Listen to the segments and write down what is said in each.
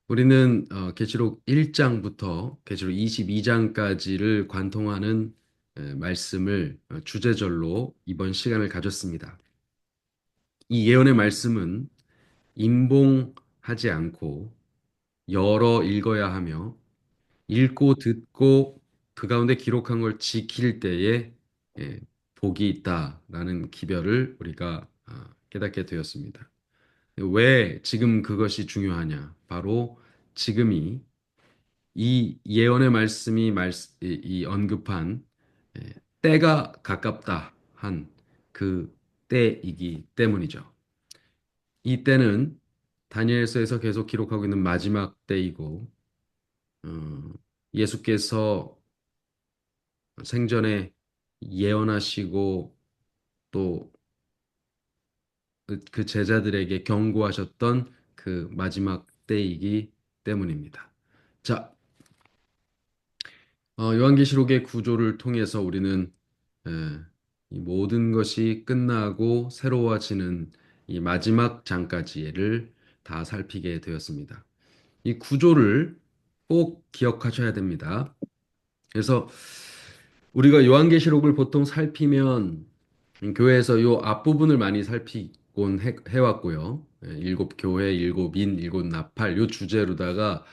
우리는 계시록 1장부터 계시록 22장까지를 관통하는 말씀을 주제절로 이번 시간을 가졌습니다. 이 예언의 말씀은 임봉하지 않고 열어 읽어야 하며 읽고 듣고 그 가운데 기록한 걸 지킬 때에 예, 복이 있다라는 기별을 우리가 깨닫게 되었습니다. 왜 지금 그것이 중요하냐? 바로 지금이 이 예언의 말씀이 이 언급한 때가 가깝다 한 그 때이기 때문이죠. 이 때는 다니엘서에서 계속 기록하고 있는 마지막 때이고 어, 예수께서 생전에 예언하시고 또 그 제자들에게 경고하셨던 그 마지막 때이기 때문입니다. 자, 요한계시록의 구조를 통해서 우리는 에, 이 모든 것이 끝나고 새로워지는 이 마지막 장까지를 다 살피게 되었습니다. 이 구조를 꼭 기억하셔야 됩니다. 그래서 우리가 요한계시록을 보통 살피면 교회에서 요 앞부분을 많이 살피곤 해왔고요. 일곱 교회, 일곱 인, 일곱 나팔 요 주제로다가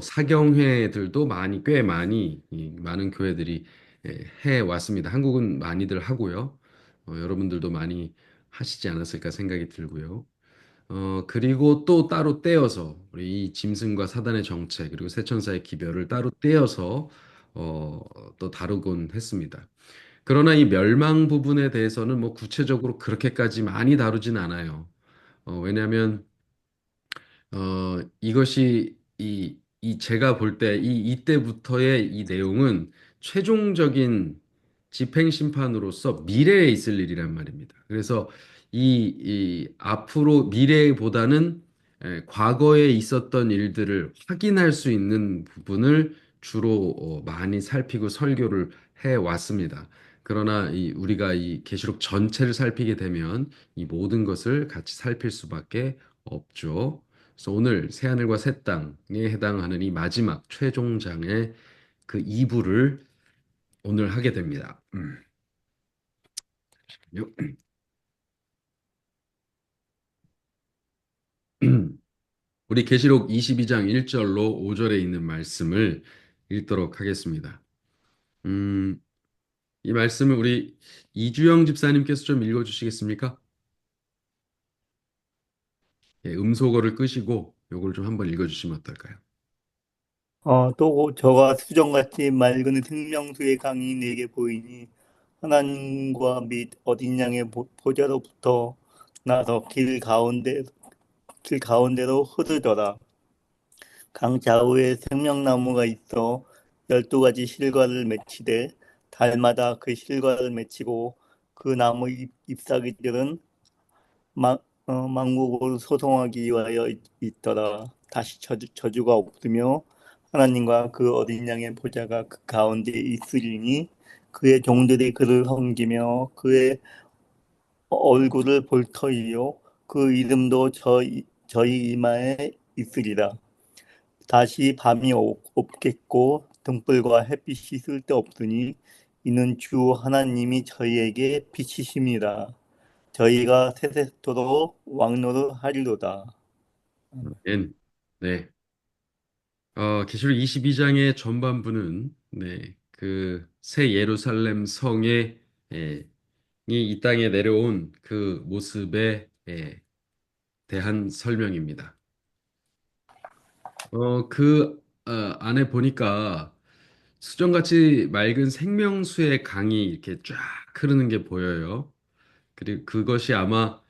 사경회들도 꽤 많이 이 많은 교회들이 해왔습니다. 한국은 많이들 하고요. 여러분들도 많이 하시지 않았을까 생각이 들고요. 그리고 또 따로 떼어서 우리 이 짐승과 사단의 정체 그리고 새천사의 기별을 따로 떼어서 어, 또 다루곤 했습니다. 그러나 이 멸망 부분에 대해서는 뭐 구체적으로 그렇게까지 많이 다루진 않아요. 왜냐하면 이것이 이 제가 볼 때 이때부터의 이 내용은 최종적인 집행 심판으로서 미래에 있을 일이란 말입니다. 그래서 이 앞으로 미래보다는 과거에 있었던 일들을 확인할 수 있는 부분을 주로 많이 살피고 설교를 해 왔습니다. 그러나 우리가 이 계시록 전체를 살피게 되면 이 모든 것을 같이 살필 수밖에 없죠. 그래서 오늘 새하늘과 새 땅에 해당하는 이 마지막 최종장의 그 2부를 오늘 하게 됩니다. 우리 계시록 22장 1절로 5절에 있는 말씀을 읽도록 하겠습니다. 음, 이 말씀을 우리 이주영 집사님께서 좀 읽어주시겠습니까? 예, 음소거를 끄시고 요걸 좀 한번 읽어주시면 어떨까요? 또 저가 수정같이 맑은 생명수의 강이 내게 보이니 하나님과 및 어린 양의 보좌로부터 나서 길 가운데로 흐르더라. 강 좌우에 생명나무가 있어 12가지 실과를 맺히되 달마다 그 실과를 맺히고 그 나무 잎사귀들은 만국을 소송하기 위하여 있더라. 다시 저주가 없으며 하나님과 그 어린 양의 보좌가 그 가운데 있으리니 그의 종들이 그를 섬기며 그의 얼굴을 볼 터이요 그 이름도 저희 이마에 있으리라. 다시 밤이 없겠고 등불과 햇빛이 쓸데없으니 이는 주 하나님이 저희에게 빛이심이라. 저희가 세세토록 왕노를 하리로다. 아멘. 네. 계시록 22장의 전반부는 그 새 예루살렘 성의 이 땅에 내려온 그 모습에 대한 설명입니다. 안에 보니까 수정같이 맑은 생명수의 강이 이렇게 쫙 흐르는 게 보여요. 그리고 그것이 아마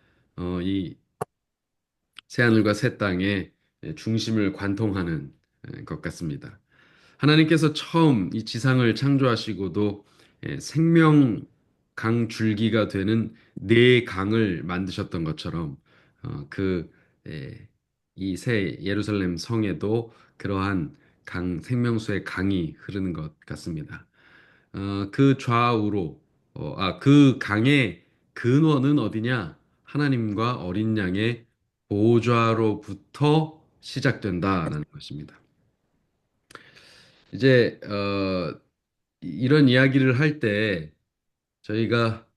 이 새하늘과 새 땅의 중심을 관통하는 것 같습니다. 하나님께서 처음 이 지상을 창조하시고도 생명 강 줄기가 되는 네 강을 만드셨던 것처럼 그 이 새 예루살렘 성에도 그러한 생명수의 강이 흐르는 것 같습니다. 그 좌우로 그 강의 근원은 어디냐? 하나님과 어린 양의 보좌로부터 시작된다라는 것입니다. 이제 이런 이야기를 할 때 저희가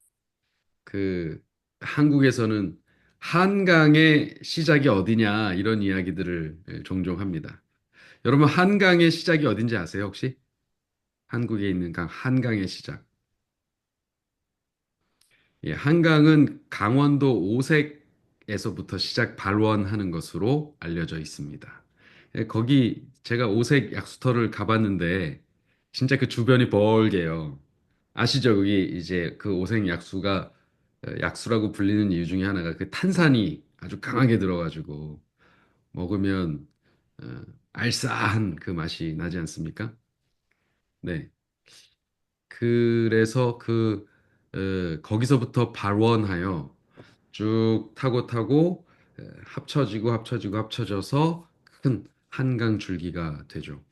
그 한국에서는 한강의 시작이 어디냐 이런 이야기들을 종종 합니다. 여러분 한강의 시작이 어딘지 아세요, 혹시? 한국에 있는 강 한강의 시작. 예, 한강은 강원도 오색에서부터 시작 발원하는 것으로 알려져 있습니다. 예, 거기 제가 오색 약수터를 가봤는데 진짜 그 주변이 벌게요. 아시죠? 거기 이제 그 오색 약수가 약수라고 불리는 이유 중에 하나가 그 탄산이 아주 강하게 들어가지고 먹으면 어, 알싸한 그 맛이 나지 않습니까? 네. 그래서 거기서부터 발원하여 쭉 타고 타고 합쳐지고 합쳐지고 합쳐져서 큰 한강 줄기가 되죠.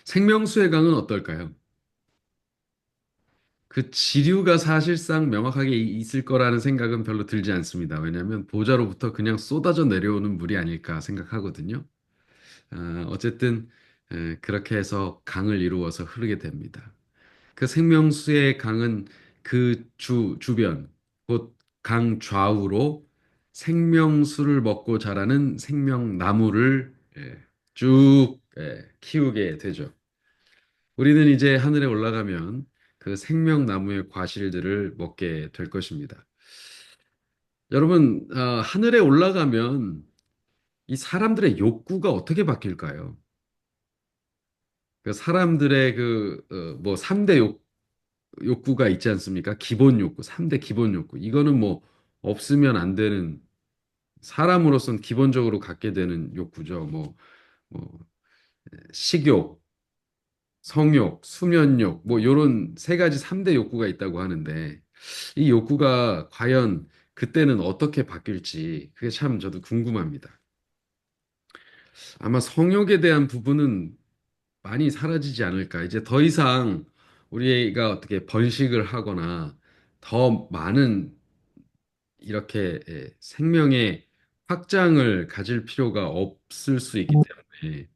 생명수의 강은 어떨까요? 그 지류가 사실상 명확하게 있을 거라는 생각은 별로 들지 않습니다. 왜냐하면 보자로부터 그냥 쏟아져 내려오는 물이 아닐까 생각하거든요. 어쨌든 그렇게 해서 강을 이루어서 흐르게 됩니다. 그 생명수의 강은 그 주변, 곧 강 좌우로 생명수를 먹고 자라는 생명나무를 쭉 키우게 되죠. 우리는 이제 하늘에 올라가면 그 생명나무의 과실들을 먹게 될 것입니다. 여러분, 하늘에 올라가면 이 사람들의 욕구가 어떻게 바뀔까요? 그 사람들의 뭐 3대 욕구가 있지 않습니까? 기본 욕구, 3대 기본 욕구. 이거는 뭐 없으면 안 되는 사람으로서는 기본적으로 갖게 되는 욕구죠. 뭐 식욕, 성욕, 수면욕, 뭐 요런 세 가지 3대 욕구가 있다고 하는데 이 욕구가 과연 그때는 어떻게 바뀔지 그게 참 저도 궁금합니다. 아마 성욕에 대한 부분은 많이 사라지지 않을까. 이제 더 이상 우리가 어떻게 번식을 하거나 더 많은 이렇게 생명의 확장을 가질 필요가 없을 수 있기 때문에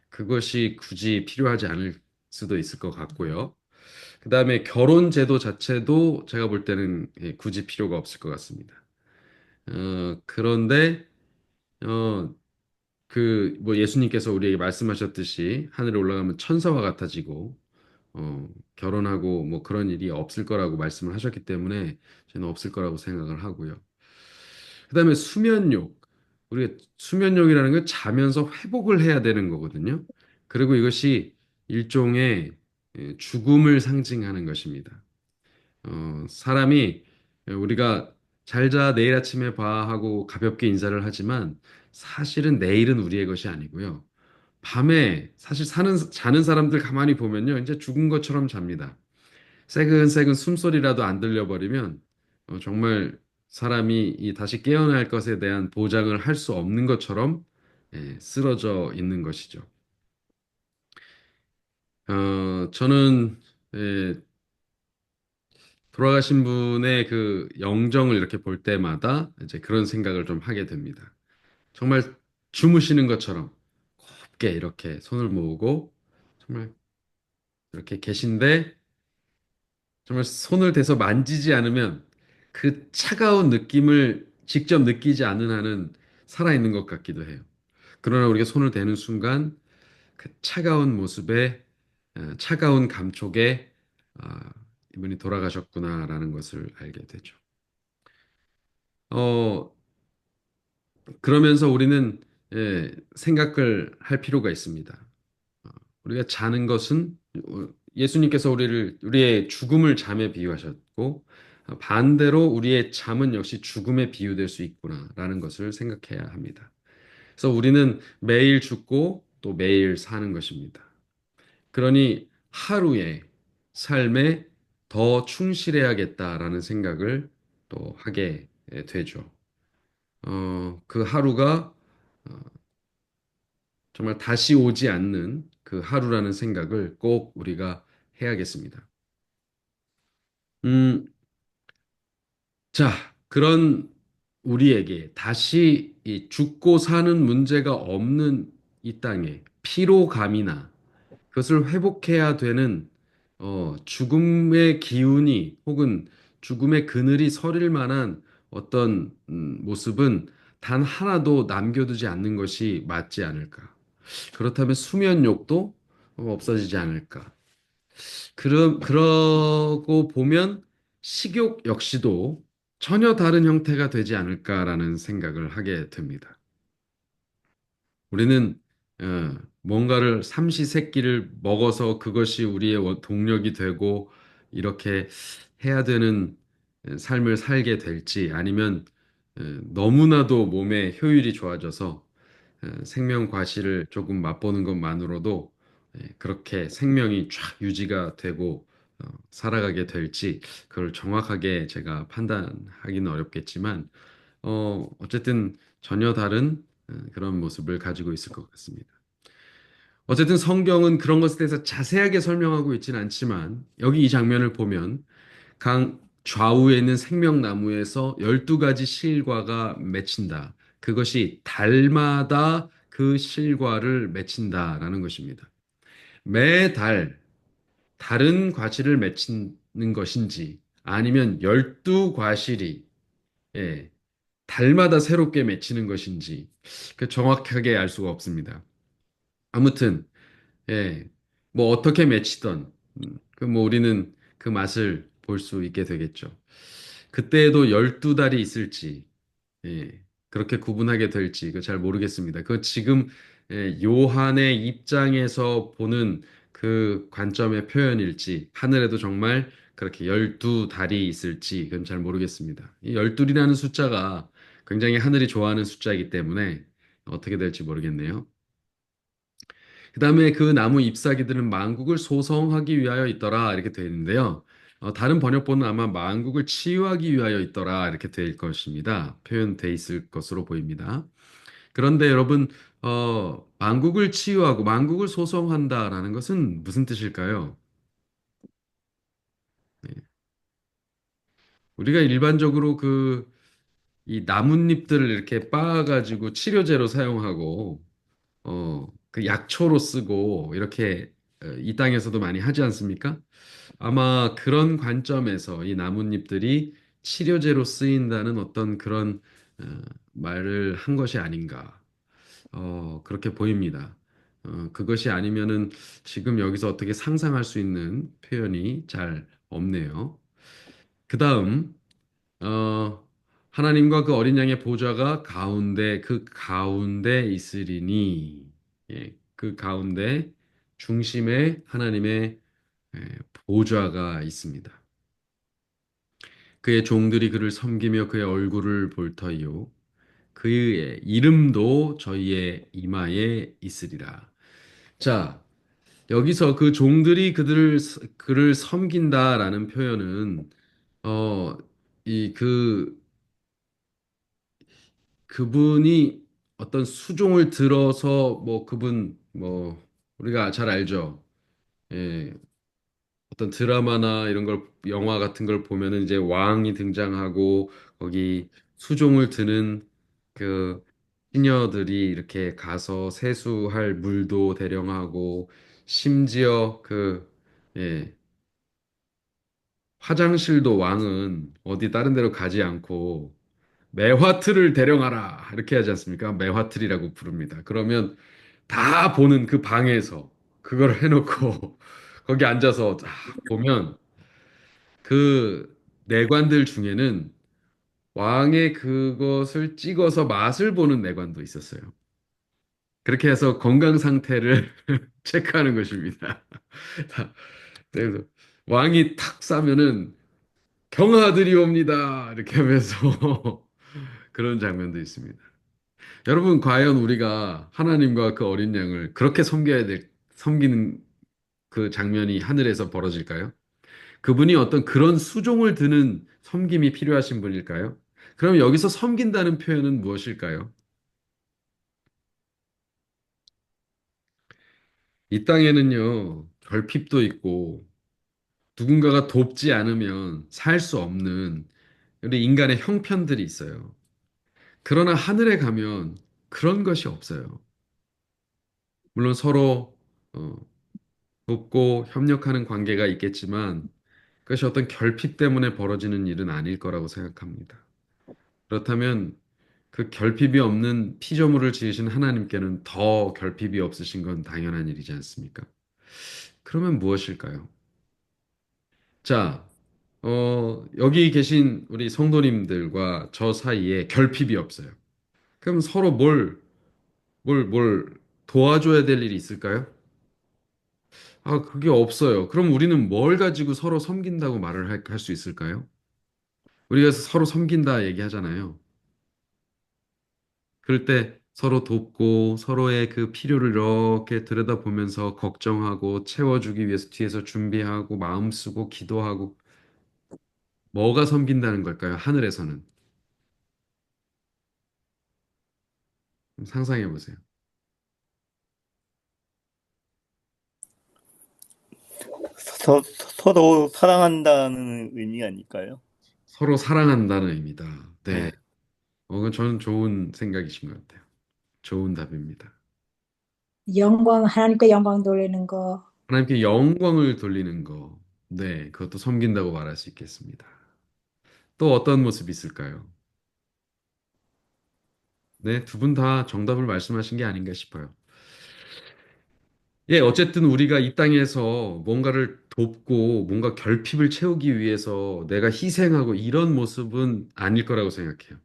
그것이 굳이 필요하지 않을 수도 있을 것 같고요. 그다음에 결혼 제도 자체도 제가 볼 때는 굳이 필요가 없을 것 같습니다. 그런데 어, 뭐 예수님께서 우리에게 말씀하셨듯이 하늘에 올라가면 천사와 같아지고 결혼하고 뭐 그런 일이 없을 거라고 말씀을 하셨기 때문에 저는 없을 거라고 생각을 하고요. 그다음에 수면욕. 우리가 수면욕이라는 건 자면서 회복을 해야 되는 거거든요. 그리고 이것이 일종의 죽음을 상징하는 것입니다. 사람이 우리가 잘 자, 내일 아침에 봐 하고 가볍게 인사를 하지만 사실은 내일은 우리의 것이 아니고요. 밤에 사실 자는 사람들 가만히 보면요. 이제 죽은 것처럼 잡니다. 새근새근 숨소리라도 안 들려버리면 정말 사람이 이 다시 깨어날 것에 대한 보장을 할 수 없는 것처럼 쓰러져 있는 것이죠. 저는 예, 돌아가신 분의 그 영정을 이렇게 볼 때마다 이제 그런 생각을 좀 하게 됩니다. 정말 주무시는 것처럼 곱게 이렇게 손을 모으고 정말 이렇게 계신데 정말 손을 대서 만지지 않으면 그 차가운 느낌을 직접 느끼지 않는 한은 살아있는 것 같기도 해요. 그러나 우리가 손을 대는 순간 그 차가운 모습에 차가운 감촉에 아, 이분이 돌아가셨구나라는 것을 알게 되죠. 어, 그러면서 우리는 생각을 할 필요가 있습니다. 어, 우리가 자는 것은 예수님께서 우리의 죽음을 잠에 비유하셨고 반대로 우리의 잠은 역시 죽음에 비유될 수 있구나라는 것을 생각해야 합니다. 그래서 우리는 매일 죽고 또 매일 사는 것입니다. 그러니 하루의 삶에 더 충실해야겠다라는 생각을 또 하게 되죠. 그 하루가 정말 다시 오지 않는 그 하루라는 생각을 꼭 우리가 해야겠습니다. 음, 자, 그런 우리에게 다시 이 죽고 사는 문제가 없는 이 땅에 피로감이나 그것을 회복해야 되는 죽음의 기운이 혹은 죽음의 그늘이 서릴 만한 어떤 모습은 단 하나도 남겨두지 않는 것이 맞지 않을까. 그렇다면 수면욕도 없어지지 않을까. 그러고 보면 식욕 역시도 전혀 다른 형태가 되지 않을까라는 생각을 하게 됩니다. 우리는 뭔가를 삼시세끼를 먹어서 그것이 우리의 동력이 되고 이렇게 해야 되는 삶을 살게 될지 아니면 너무나도 몸의 효율이 좋아져서 생명 과실을 조금 맛보는 것만으로도 그렇게 생명이 쫙 유지가 되고 살아가게 될지 그걸 정확하게 제가 판단하기는 어렵겠지만 어쨌든 전혀 다른 그런 모습을 가지고 있을 것 같습니다. 어쨌든 성경은 그런 것에 대해서 자세하게 설명하고 있지는 않지만 여기 이 장면을 보면 강 좌우에 있는 생명나무에서 12가지 실과가 맺힌다. 그것이 달마다 그 실과를 맺힌다라는 것입니다. 매달 다른 과실을 맺히는 것인지 아니면 12과실이 예, 달마다 새롭게 맺히는 것인지 그 정확하게 알 수가 없습니다. 아무튼 예, 뭐 어떻게 맺히던 그 뭐 우리는 그 맛을 볼 수 있게 되겠죠. 그때에도 12달이 있을지 예, 그렇게 구분하게 될지 그 잘 모르겠습니다. 그 지금 요한의 입장에서 보는 그 관점의 표현일지 하늘에도 정말 그렇게 12달이 있을지 그건 잘 모르겠습니다. 이 12이라는 숫자가 굉장히 하늘이 좋아하는 숫자이기 때문에 어떻게 될지 모르겠네요. 그 다음에 그 나무 잎사귀들은 만국을 소성하기 위하여 있더라 이렇게 되어 있는데요. 다른 번역본은 아마 만국을 치유하기 위하여 있더라 이렇게 될 것입니다. 표현돼 있을 것으로 보입니다. 그런데 여러분, 만국을 치유하고 만국을 소성한다라는 것은 무슨 뜻일까요? 우리가 일반적으로 이 나뭇잎들을 이렇게 빻아가지고 치료제로 사용하고, 그 약초로 쓰고, 이렇게 이 땅에서도 많이 하지 않습니까? 아마 그런 관점에서 이 나뭇잎들이 치료제로 쓰인다는 어떤 그런 어, 말을 한 것이 아닌가. 그렇게 보입니다. 그것이 아니면은 지금 여기서 어떻게 상상할 수 있는 표현이 잘 없네요. 그 다음, 하나님과 그 어린 양의 보좌가 그 가운데 있으리니, 예, 그 가운데 중심에 하나님의 예, 보좌가 있습니다. 그의 종들이 그를 섬기며 그의 얼굴을 볼 터이요. 그의 이름도 저희의 이마에 있으리라. 자, 여기서 그 종들이 그를 섬긴다라는 표현은 어, 그분이 어떤 수종을 들어서 뭐 그분 뭐 우리가 잘 알죠. 예, 어떤 드라마나 이런 걸 영화 같은 걸 보면은 이제 왕이 등장하고 거기 수종을 드는 그 시녀들이 이렇게 가서 세수할 물도 대령하고 심지어 예, 화장실도 왕은 어디 다른 데로 가지 않고 매화틀을 대령하라 이렇게 하지 않습니까? 매화틀이라고 부릅니다. 그러면 다 보는 그 방에서 그걸 해놓고 거기 앉아서 딱 보면 그 내관들 중에는 왕의 그것을 찍어서 맛을 보는 내관도 있었어요. 그렇게 해서 건강 상태를 체크하는 것입니다. 그래서 왕이 탁 싸면은 경하들이 옵니다. 이렇게 하면서 그런 장면도 있습니다. 여러분, 과연 우리가 하나님과 그 어린 양을 그렇게 섬기는 그 장면이 하늘에서 벌어질까요? 그분이 어떤 그런 수종을 드는 섬김이 필요하신 분일까요? 그럼 여기서 섬긴다는 표현은 무엇일까요? 이 땅에는요, 결핍도 있고, 누군가가 돕지 않으면 살 수 없는 우리 인간의 형편들이 있어요. 그러나 하늘에 가면 그런 것이 없어요. 물론 서로 어, 돕고 협력하는 관계가 있겠지만 그것이 어떤 결핍 때문에 벌어지는 일은 아닐 거라고 생각합니다. 그렇다면 그 결핍이 없는 피조물을 지으신 하나님께는 더 결핍이 없으신 건 당연한 일이지 않습니까? 그러면 무엇일까요? 자, 여기 계신 우리 성도님들과 저 사이에 결핍이 없어요. 그럼 서로 뭘 도와줘야 될 일이 있을까요? 아, 그게 없어요. 그럼 우리는 뭘 가지고 서로 섬긴다고 말을 할 수 있을까요? 우리가 서로 섬긴다 얘기하잖아요. 그럴 때 서로 돕고 서로의 그 필요를 이렇게 들여다보면서 걱정하고 채워주기 위해서 뒤에서 준비하고 마음 쓰고 기도하고 뭐가 섬긴다는 걸까요? 하늘에서는. 상상해 보세요. 서로 사랑한다는 의미 아닐까요? 서로 사랑한다는 의미다. 네. 네. 그건 저는 좋은 생각이신 것 같아요. 좋은 답입니다. 영광, 하나님께 영광 돌리는 거. 하나님께 영광을 돌리는 거. 네. 그것도 섬긴다고 말할 수 있겠습니다. 또 어떤 모습이 있을까요? 네. 두 분 다 정답을 말씀하신 게 아닌가 싶어요. 예, 어쨌든 우리가 이 땅에서 뭔가를 돕고 뭔가 결핍을 채우기 위해서 내가 희생하고 이런 모습은 아닐 거라고 생각해요.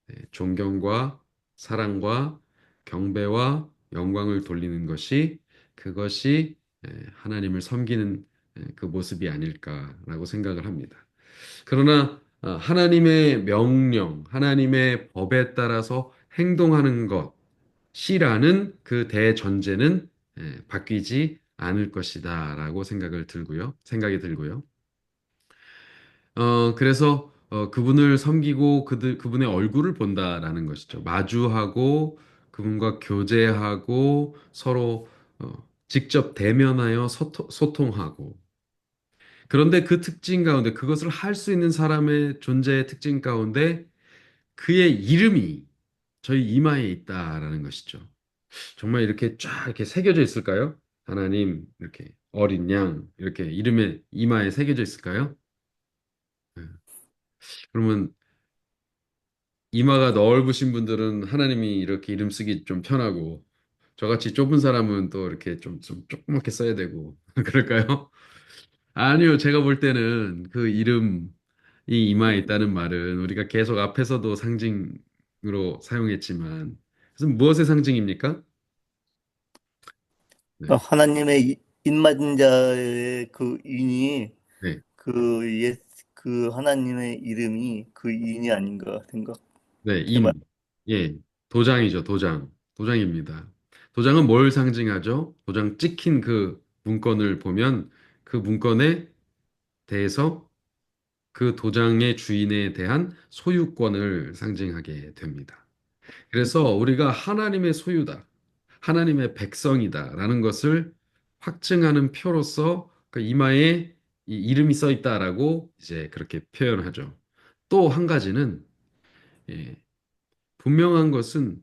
네, 존경과 사랑과 경배와 영광을 돌리는 것이 그것이 하나님을 섬기는 그 모습이 아닐까라고 생각을 합니다. 그러나 하나님의 명령, 하나님의 법에 따라서 행동하는 것이라는 그 대전제는 바뀌지 않을 것이다라고 생각이 들고요. 그래서 그분을 섬기고 그분의 얼굴을 본다라는 것이죠. 마주하고 그분과 교제하고 서로 직접 대면하여 소통하고. 그런데 그 특징 가운데 그것을 할 수 있는 사람의 존재의 특징 가운데 그의 이름이 저희 이마에 있다라는 것이죠. 정말 이렇게 쫙 이렇게 새겨져 있을까요? 하나님 이렇게 어린 양 이렇게 이름에 이마에 새겨져 있을까요? 네. 그러면 이마가 넓으신 분들은 하나님이 이렇게 이름 쓰기 좀 편하고 저같이 좁은 사람은 또 이렇게 좀 조그맣게 써야 되고 그럴까요? 아니요, 제가 볼 때는 그 이름이 이마에 있다는 말은 우리가 계속 앞에서도 상징으로 사용했지만 그래서 무엇의 상징입니까? 네, 하나님의 입맞은 자의 그 인이 네, 그 하나님의 이름이 그 인이 아닌가 네, 생각해봐요. 예, 도장이죠, 도장입니다. 도장은 뭘 상징하죠? 도장 찍힌 그 문건을 보면 그 문건에 대해서 그 도장의 주인에 대한 소유권을 상징하게 됩니다. 그래서 우리가 하나님의 소유다, 하나님의 백성이다라는 것을 확증하는 표로서 그 이마에 이 이름이 써 있다라고 이제 그렇게 표현하죠. 또 한 가지는 예, 분명한 것은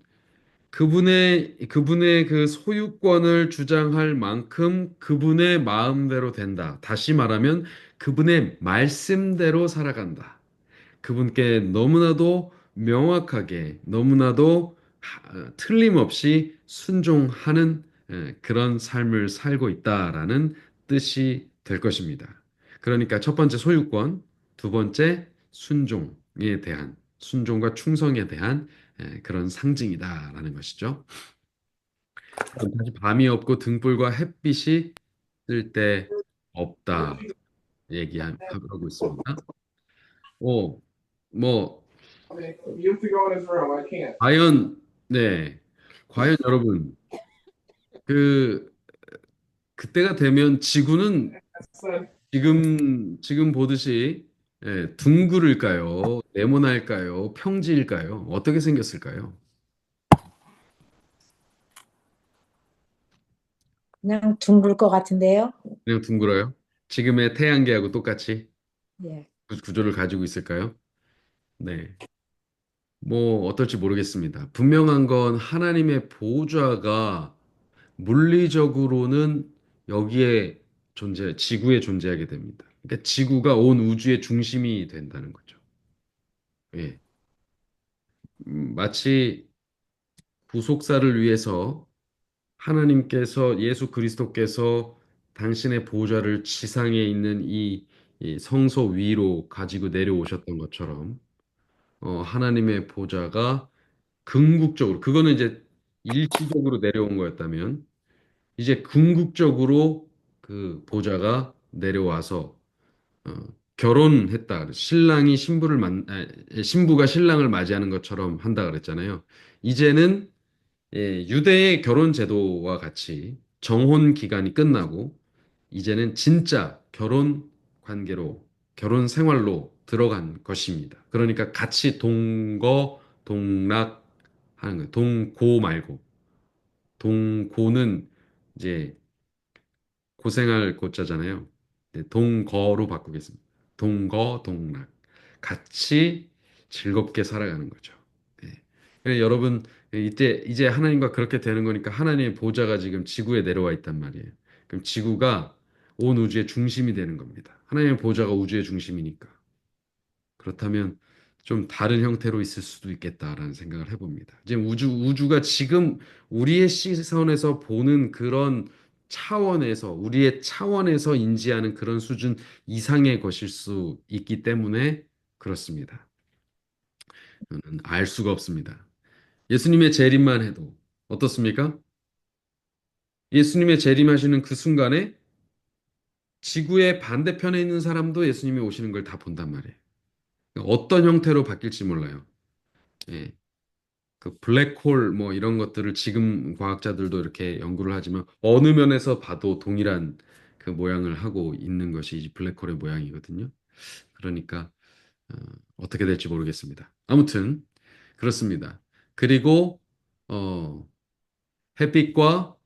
그분의 그 소유권을 주장할 만큼 그분의 마음대로 된다. 다시 말하면 그분의 말씀대로 살아간다. 그분께 너무나도 명확하게, 너무나도 틀림없이 순종하는 그런 삶을 살고 있다라는 뜻이 될 것입니다. 그러니까 첫 번째 소유권, 두 번째 순종과 충성에 대한 그런 상징이다라는 것이죠. 다시 밤이 없고 등불과 햇빛이 뜰 때 없다 얘기하고 있습니다. 오, 뭐 I mean, you have to go in his room. I can't. 과연, 네. 과연 여러분, 그, 그때가 되면 지구는 That's the 지금 보듯이 둥글을까요? 네모날까요? 평지일까요? 어떻게 생겼을까요? 그냥 둥글 것 같은데요. 그냥 둥글어요? 지금의 태양계하고 똑같이 예. 그 구조를 가지고 있을까요? 네. 뭐 어떨지 모르겠습니다. 분명한 건 하나님의 보좌가 물리적으로는 여기에 지구에 존재하게 됩니다. 그러니까 지구가 온 우주의 중심이 된다는 거죠. 예. 마치 부속사를 위해서 하나님께서 예수 그리스도께서 당신의 보좌를 지상에 있는 이 성소 위로 가지고 내려오셨던 것처럼 하나님의 보좌가 궁극적으로 그거는 이제 일시적으로 내려온 거였다면 이제 궁극적으로 그 보좌가 내려와서 어, 결혼했다. 신부가 신랑을 맞이하는 것처럼 한다 그랬잖아요. 이제는 유대의 결혼 제도와 같이 정혼 기간이 끝나고 이제는 진짜 결혼 관계로 결혼 생활로 들어간 것입니다. 그러니까 같이 동거 하는 거예요. 동고 말고 동고는 이제 고생할 고자잖아요. 네, 동거로 바꾸겠습니다. 동거, 동락. 같이 즐겁게 살아가는 거죠. 네. 그래서 여러분, 이제 하나님과 그렇게 되는 거니까 하나님의 보좌가 지금 지구에 내려와 있단 말이에요. 그럼 지구가 온 우주의 중심이 되는 겁니다. 하나님의 보좌가 우주의 중심이니까. 그렇다면 좀 다른 형태로 있을 수도 있겠다라는 생각을 해봅니다. 지금 우주가 지금 우리의 시선에서 보는 그런 차원에서, 우리의 차원에서 인지하는 그런 수준 이상의 것일 수 있기 때문에 그렇습니다. 저는 알 수가 없습니다. 예수님의 재림만 해도 어떻습니까? 예수님의 재림하시는 그 순간에 지구의 반대편에 있는 사람도 예수님이 오시는 걸 다 본단 말이에요. 어떤 형태로 바뀔지 몰라요. 예. 그 블랙홀 뭐 이런 것들을 지금 과학자들도 이렇게 연구를 하지만 어느 면에서 봐도 동일한 그 모양을 하고 있는 것이 이 블랙홀의 모양이거든요. 그러니까 어떻게 될지 모르겠습니다. 아무튼 그렇습니다. 그리고 어, 햇빛과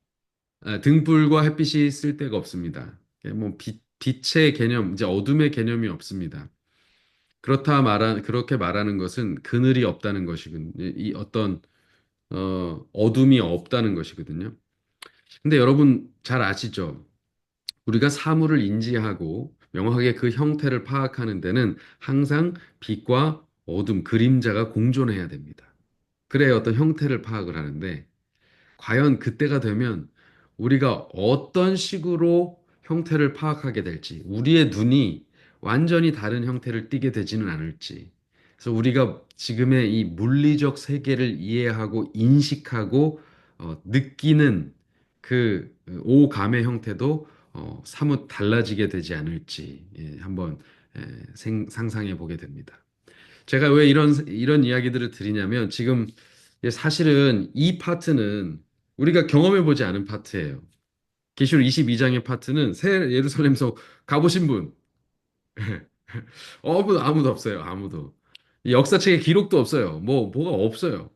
등불과 햇빛이 쓸 데가 없습니다. 뭐 빛의 개념, 이제 어둠의 개념이 없습니다. 그렇게 말하는 것은 그늘이 없다는 것이군. 이 어떤 어둠이 없다는 것이거든요. 근데 여러분 잘 아시죠? 우리가 사물을 인지하고 명확하게 그 형태를 파악하는 데는 항상 빛과 어둠, 그림자가 공존해야 됩니다. 그래야 어떤 형태를 파악을 하는데 과연 그때가 되면 우리가 어떤 식으로 형태를 파악하게 될지, 우리의 눈이 완전히 다른 형태를 띠게 되지는 않을지. 그래서 우리가 지금의 이 물리적 세계를 이해하고 인식하고 느끼는 그 오감의 형태도 사뭇 달라지게 되지 않을지 한번 상상해 보게 됩니다. 제가 왜 이런 이야기들을 드리냐면 지금 사실은 이 파트는 우리가 경험해 보지 않은 파트예요. 계시록 22장의 파트는 새 예루살렘성 가보신 분 아무도 없어요. 아무도. 이 역사책에 기록도 없어요. 뭐가 없어요.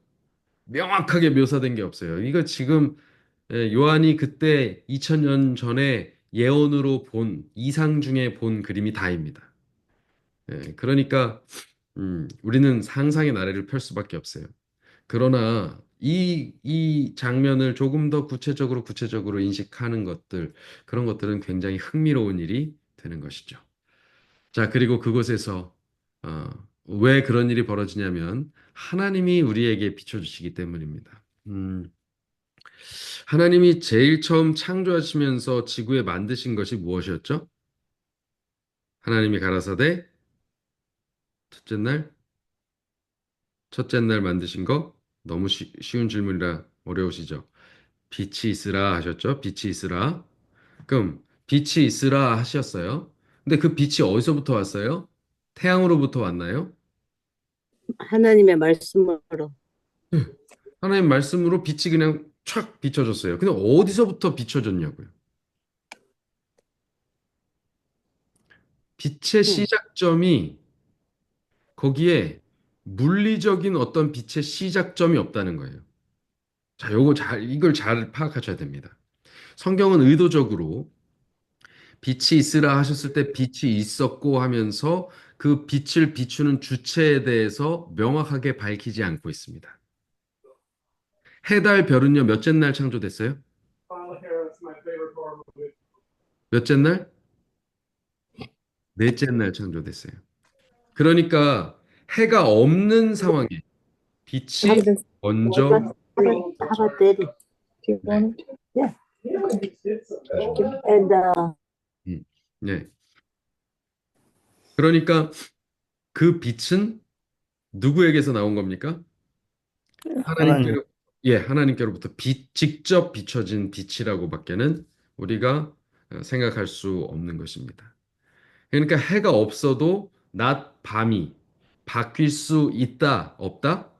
명확하게 묘사된 게 없어요. 이거 지금 요한이 그때 2000년 전에 예언으로 본 이상 중에 본 그림이 다입니다. 그러니까 우리는 상상의 나래를 펼 수밖에 없어요. 그러나 이 장면을 조금 더 구체적으로 인식하는 것들, 그런 것들은 굉장히 흥미로운 일이 되는 것이죠. 자, 그리고 그곳에서, 어, 왜 그런 일이 벌어지냐면, 하나님이 우리에게 비춰주시기 때문입니다. 하나님이 제일 처음 창조하시면서 지구에 만드신 것이 무엇이었죠? 하나님이 가라사대, 첫째 날, 첫째 날 만드신 거? 너무 쉬운 질문이라 어려우시죠? 빛이 있으라 하셨죠? 빛이 있으라. 그럼 빛이 있으라 하셨어요. 근데 그 빛이 어디서부터 왔어요? 태양으로부터 왔나요? 하나님의 말씀으로. 네. 하나님 말씀으로 빛이 그냥 촥 비춰졌어요. 근데 어디서부터 비춰졌냐고요? 빛의 응. 시작점이 거기에 물리적인 어떤 빛의 시작점이 없다는 거예요. 자, 이걸 잘 파악하셔야 됩니다. 성경은 의도적으로 빛이 있으라 하셨을 때 빛이 있었고 하면서 그 빛을 비추는 주체에 대해서 명확하게 밝히지 않고 있습니다. 해달 별은요, 몇째 날 창조됐어요? Final hair, that's my favorite horror movie. 몇째 날? 넷째 날 창조됐어요. 그러니까 해가 없는 상황에 How 빛이 about 먼저 how about Daddy? Do you 네, want it? Yeah. 잠시만요. And 네. 그러니까 그 빛은 누구에게서 나온 겁니까? 하나님. 하나님께로, 예, 하나님께로부터 직접 비춰진 빛이라고밖에는 우리가 생각할 수 없는 것입니다. 그러니까 해가 없어도 낮, 밤이 바뀔 수 있다, 없다?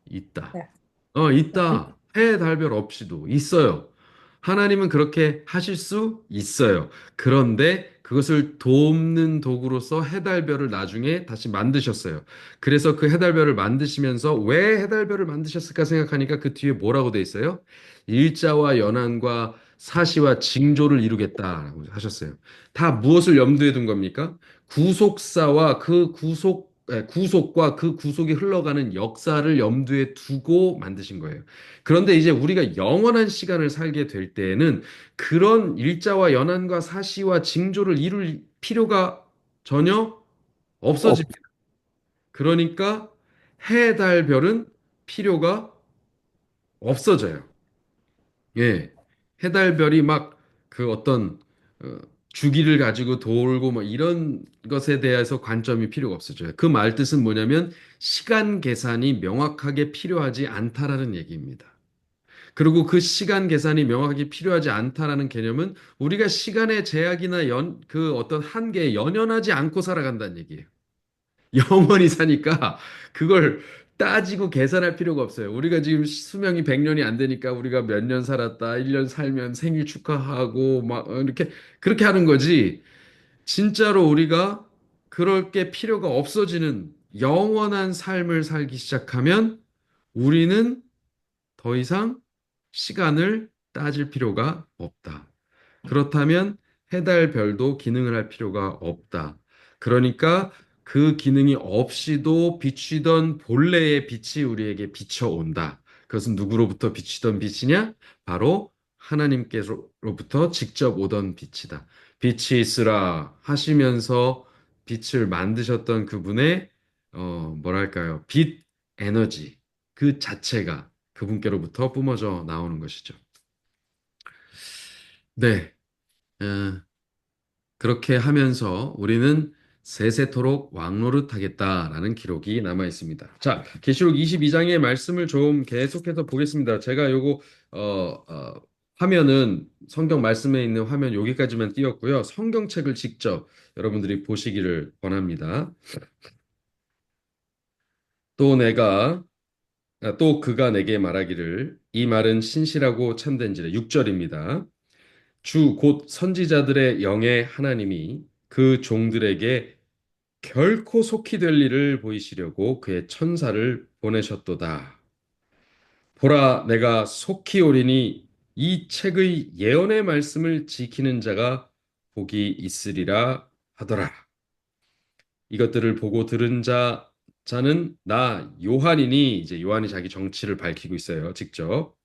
있다. 네. 있다. 해, 달, 별 없이도 있어요. 하나님은 그렇게 하실 수 있어요. 그런데 그것을 돕는 도구로서 해, 달, 별을 나중에 다시 만드셨어요. 그래서 그 해, 달, 별을 만드시면서 왜 해, 달, 별을 만드셨을까 생각하니까 그 뒤에 뭐라고 돼 있어요? 일자와 연한과 사시와 징조를 이루겠다라고 하셨어요. 다 무엇을 염두에 둔 겁니까? 구속사와 그 구속과 그 구속이 흘러가는 역사를 염두에 두고 만드신 거예요. 그런데 이제 우리가 영원한 시간을 살게 될 때에는 그런 일자와 연한과 사시와 징조를 이룰 필요가 전혀 없. 없어집니다. 그러니까 해, 달, 별은 필요가 없어져요. 예. 해달별이 막 그 어떤 주기를 가지고 돌고 뭐 이런 것에 대해서 관점이 필요가 없어져요. 그 말 뜻은 뭐냐면 시간 계산이 명확하게 필요하지 않다라는 얘기입니다. 그리고 그 시간 계산이 명확하게 필요하지 않다라는 개념은 우리가 시간의 제약이나 그 어떤 한계에 연연하지 않고 살아간다는 얘기예요. 영원히 사니까 그걸 따지고 계산할 필요가 없어요. 우리가 지금 수명이 100년이 안 되니까 우리가 몇 년 살았다, 1년 살면 생일 축하하고 막 이렇게 그렇게 하는 거지. 진짜로 우리가 그럴 게 필요가 없어지는 영원한 삶을 살기 시작하면 우리는 더 이상 시간을 따질 필요가 없다. 그렇다면 해달 별도 기능을 할 필요가 없다. 그러니까 그 기능이 없이도 비추던 본래의 빛이 우리에게 비춰온다. 그것은 누구로부터 비치던 빛이냐? 바로 하나님께로부터 직접 오던 빛이다. 빛이 있으라 하시면서 빛을 만드셨던 그분의 뭐랄까요? 빛 에너지 그 자체가 그분께로부터 뿜어져 나오는 것이죠. 네. 어, 그렇게 하면서 우리는 세세토록 왕노릇하겠다라는 기록이 남아 있습니다. 자, 계시록 22장의 말씀을 좀 계속해서 보겠습니다. 제가 요거 어, 어, 화면은 성경 말씀에 있는 화면 여기까지만 띄웠고요. 성경책을 직접 여러분들이 보시기를 권합니다. 또 내가 또 그가 내게 말하기를 이 말은 신실하고 참된지라 6절입니다. 주 곧 선지자들의 영의 하나님이 그 종들에게 결코 속히 될 일을 보이시려고 그의 천사를 보내셨도다. 보라, 내가 속히 오리니 이 책의 예언의 말씀을 지키는 자가 복이 있으리라 하더라. 이것들을 보고 들은 자는 나 요한이니 이제 요한이 자기 정치를 밝히고 있어요. 직접.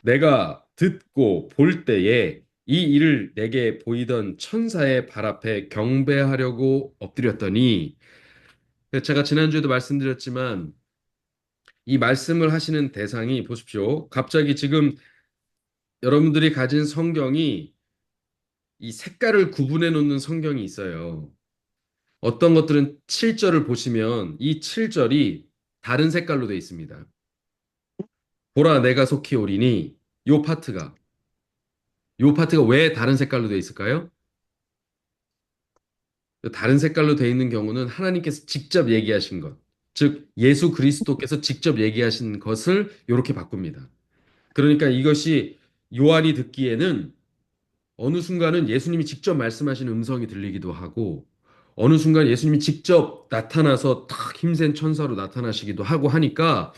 내가 듣고 볼 때에 이 일을 내게 보이던 천사의 발 앞에 경배하려고 엎드렸더니 제가 지난주에도 말씀드렸지만 이 말씀을 하시는 대상이 보십시오. 갑자기 지금 여러분들이 가진 성경이 이 색깔을 구분해 놓는 성경이 있어요. 어떤 것들은 7절을 보시면 이 7절이 다른 색깔로 되어 있습니다. 보라 내가 속히 오리니 요 파트가 왜 다른 색깔로 되어 있을까요? 다른 색깔로 되어 있는 경우는 하나님께서 직접 얘기하신 것, 즉 예수 그리스도께서 직접 얘기하신 것을 이렇게 바꿉니다. 그러니까 이것이 요한이 듣기에는 어느 순간은 예수님이 직접 말씀하신 음성이 들리기도 하고 어느 순간 예수님이 직접 나타나서 탁 힘센 천사로 나타나시기도 하고 하니까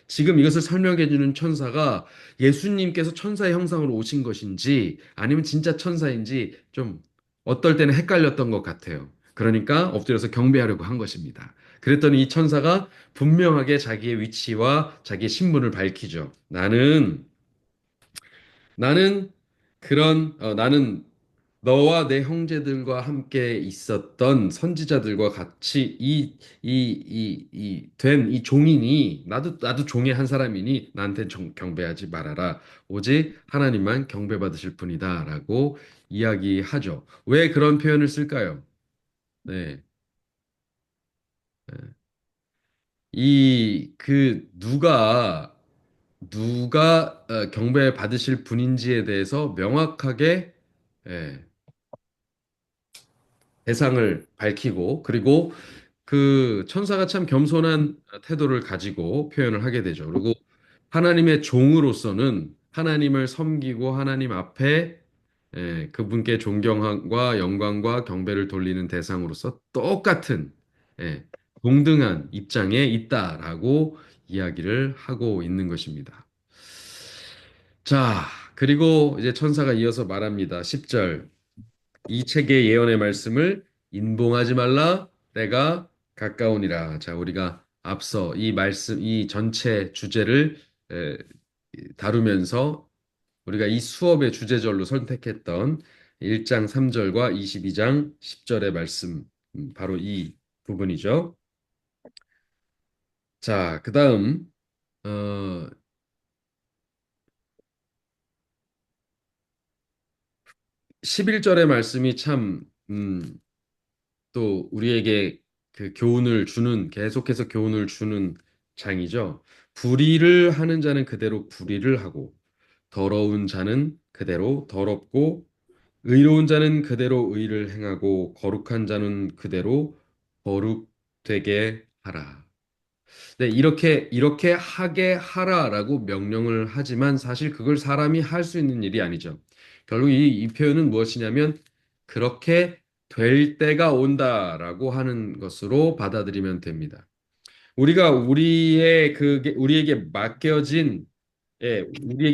지금 이것을 설명해 주는 천사가 예수님께서 천사의 형상으로 오신 것인지 아니면 진짜 천사인지 좀 어떨 때는 헷갈렸던 것 같아요. 그러니까 엎드려서 경배하려고 한 것입니다. 그랬더니 이 천사가 분명하게 자기의 위치와 자기의 신분을 밝히죠. 나는 나는 너와 내 형제들과 함께 있었던 선지자들과 같이 된 이 종이니, 나도 종의 한 사람이니, 나한테 경배하지 말아라. 오직 하나님만 경배받으실 뿐이다라고 이야기하죠. 왜 그런 표현을 쓸까요? 네. 누가 경배 받으실 분인지에 대해서 명확하게 예, 대상을 밝히고, 그리고 그 천사가 참 겸손한 태도를 가지고 표현을 하게 되죠. 그리고 하나님의 종으로서는 하나님을 섬기고 하나님 앞에 그분께 존경과 영광과 경배를 돌리는 대상으로서 똑같은 예, 동등한 입장에 있다라고 이야기를 하고 있는 것입니다. 자, 그리고 이제 천사가 이어서 말합니다. 10절. 이 책의 예언의 말씀을 인봉하지 말라. 때가 가까우니라. 자, 우리가 앞서 이 전체 주제를 에, 다루면서 우리가 이 수업의 주제절로 선택했던 1장 3절과 22장 10절의 말씀, 바로 이 부분이죠. 자, 그 다음, 어, 11절의 말씀이 참, 또 우리에게 계속해서 교훈을 주는 장이죠. 불의를 하는 자는 그대로 불의를 하고, 더러운 자는 그대로 더럽고, 의로운 자는 그대로 의를 행하고, 거룩한 자는 그대로 거룩되게 하라. 네, 이렇게 하게 하라라고 명령을 하지만 사실 그걸 사람이 할 수 있는 일이 아니죠. 결국 이 표현은 무엇이냐면 그렇게 될 때가 온다라고 하는 것으로 받아들이면 됩니다. 우리가 우리에게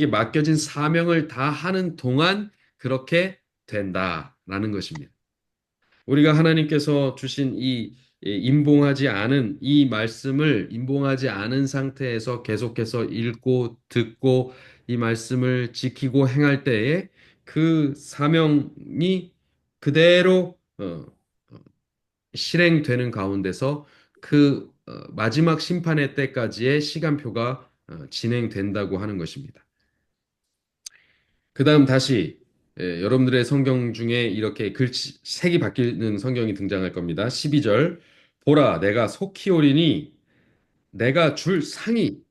맡겨진 사명을 다 하는 동안 그렇게 된다라는 것입니다. 우리가 하나님께서 주신 임봉하지 않은 이 말씀을 임봉하지 않은 상태에서 계속해서 읽고 듣고 이 말씀을 지키고 행할 때에 그 사명이 그대로 실행되는 가운데서 마지막 심판의 때까지의 시간표가 진행된다고 하는 것입니다. 그 다음 다시 여러분들의 성경 중에 이렇게 색이 바뀌는 성경이 등장할 겁니다. 12절 보라 내가 속히 오리니 내가 줄 상이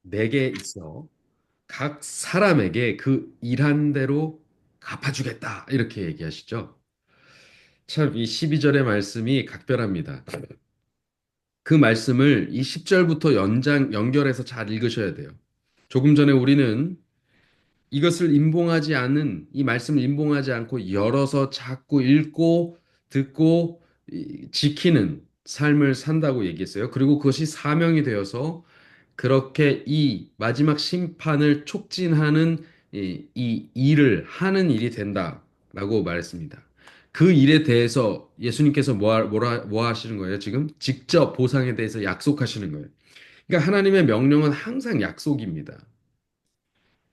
내게 있어 각 사람에게 그 일한 대로 갚아주겠다 이렇게 얘기하시죠. 참 이 12절의 말씀이 각별합니다. 그 말씀을 이 10절부터 연결해서 잘 읽으셔야 돼요. 조금 전에 우리는 이 말씀을 임봉하지 않고 열어서 자꾸 읽고 듣고 지키는 삶을 산다고 얘기했어요. 그리고 그것이 사명이 되어서 그렇게 이 마지막 심판을 촉진하는 이 일을 하는 일이 된다라고 말했습니다. 그 일에 대해서 예수님께서 뭐 하시는 거예요? 지금 직접 보상에 대해서 약속하시는 거예요. 그러니까 하나님의 명령은 항상 약속입니다.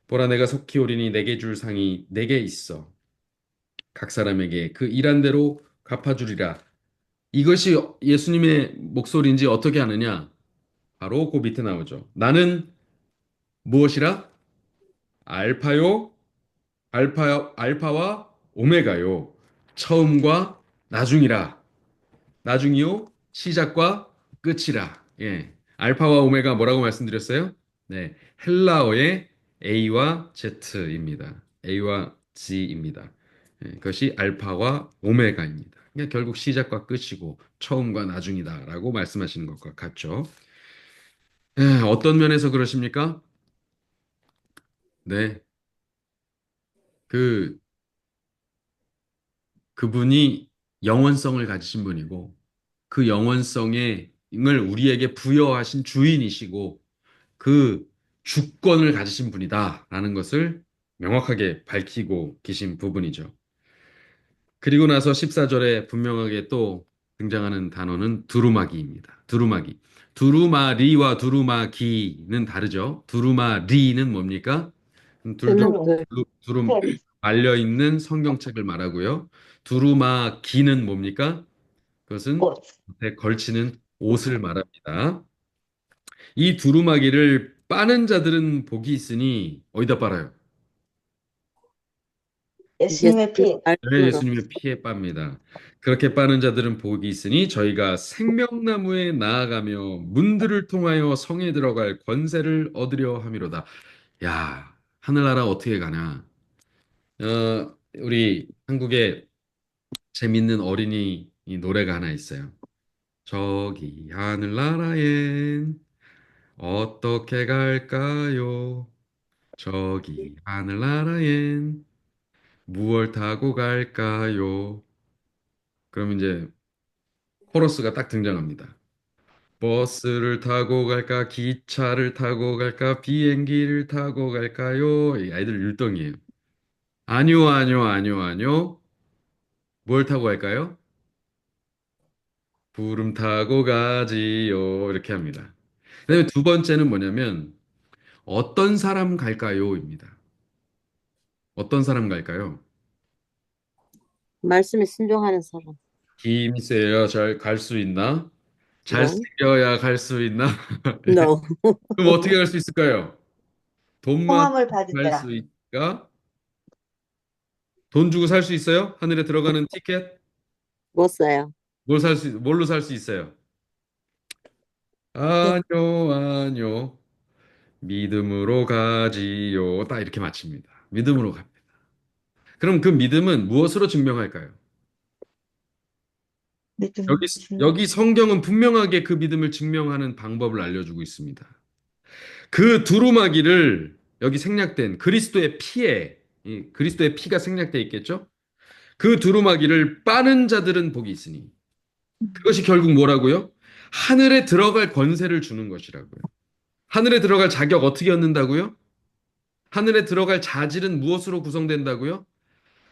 보라 내가 속히 오리니 내게 줄 상이 내게 있어. 각 사람에게 그 일한 대로 갚아주리라. 이것이 예수님의 목소리인지 어떻게 하느냐? 바로 그 밑에 나오죠. 나는 무엇이라? 알파요, 알파와 오메가요. 처음과 나중이라. 나중이요, 시작과 끝이라. 예. 알파와 오메가 뭐라고 말씀드렸어요? 네. 헬라어의 A와 Z입니다. A와 G입니다. 예, 그것이 알파와 오메가입니다. 그러니까 결국 시작과 끝이고 처음과 나중이다라고 말씀하시는 것과 같죠. 예, 어떤 면에서 그러십니까? 네. 그 그분이 영원성을 가지신 분이고 그 영원성을 우리에게 부여하신 주인이시고 그 주권을 가지신 분이다라는 것을 명확하게 밝히고 계신 부분이죠. 그리고 나서 14절에 분명하게 또 등장하는 단어는 두루마기입니다. 두루마기. 두루마리와 두루마기는 다르죠. 두루마리는 뭡니까? 둘 중 그 두루 말려 있는 성경책을 말하고요. 두루마기는 뭡니까? 그것은 꽃. 겉에 걸치는 옷을 말합니다. 이 두루마기를 빠는 자들은 복이 있으니 어디다 빨아요? 예수님의 피. 네, 예수님의 피에 빱니다. 그렇게 빠는 자들은 복이 있으니 저희가 생명나무에 나아가며 문들을 통하여 성에 들어갈 권세를 얻으려 함이로다. 야, 하늘나라 어떻게 가나? 우리 한국에 재밌는 어린이 이 노래가 하나 있어요. 저기 하늘나라엔 어떻게 갈까요? 저기 하늘나라엔 무얼 타고 갈까요? 그럼 이제 코러스가 딱 등장합니다. 버스를 타고 갈까? 기차를 타고 갈까? 비행기를 타고 갈까요? 이 아이들 율동이에요. 아니요, 아니요, 아니요, 아니요. 뭘 타고 갈까요? 구름 타고 가지요. 이렇게 합니다. 그다음에 두 번째는 뭐냐면 어떤 사람 갈까요?입니다. 어떤 사람 갈까요? 말씀에 순종하는 사람. 힘이 세야 잘 갈 수 있나? No. 잘생겨야 갈 수 있나? No. 그럼 어떻게 갈 수 있을까요? 돈만 성함을 받을 갈 때라. 수 있까? 돈 주고 살 수 있어요? 하늘에 들어가는 티켓? 못 써요. 뭘로 살 수 있어요? 예. 아뇨, 아뇨. 믿음으로 가지요. 딱 이렇게 마칩니다. 믿음으로 갑니다. 그럼 그 믿음은 무엇으로 증명할까요? 여기, 믿음 중. 여기 성경은 분명하게 그 믿음을 증명하는 방법을 알려주고 있습니다. 그 두루마기를 여기 생략된 그리스도의 피에, 이 그리스도의 피가 생략돼 있겠죠? 그 두루마기를 빠는 자들은 복이 있으니. 그것이 결국 뭐라고요? 하늘에 들어갈 권세를 주는 것이라고요. 하늘에 들어갈 자격 어떻게 얻는다고요? 하늘에 들어갈 자질은 무엇으로 구성된다고요?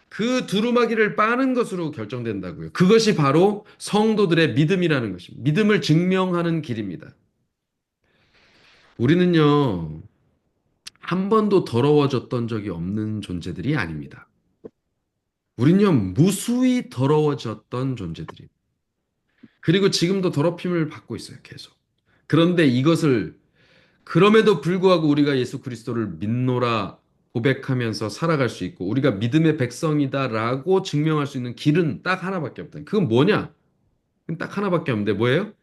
그 두루마기를 빠는 것으로 결정된다고요. 그것이 바로 성도들의 믿음이라는 것입니다. 믿음을 증명하는 길입니다. 우리는요, 한 번도 더러워졌던 적이 없는 존재들이 아닙니다. 우리는요, 무수히 더러워졌던 존재들입니다. 그리고 지금도 더럽힘을 받고 있어요, 계속. 그런데 이것을 그럼에도 불구하고 우리가 예수 그리스도를 믿노라 고백하면서 살아갈 수 있고 우리가 믿음의 백성이다라고 증명할 수 있는 길은 딱 하나밖에 없다. 그건 뭐냐? 그건 딱 하나밖에 없는데 뭐예요?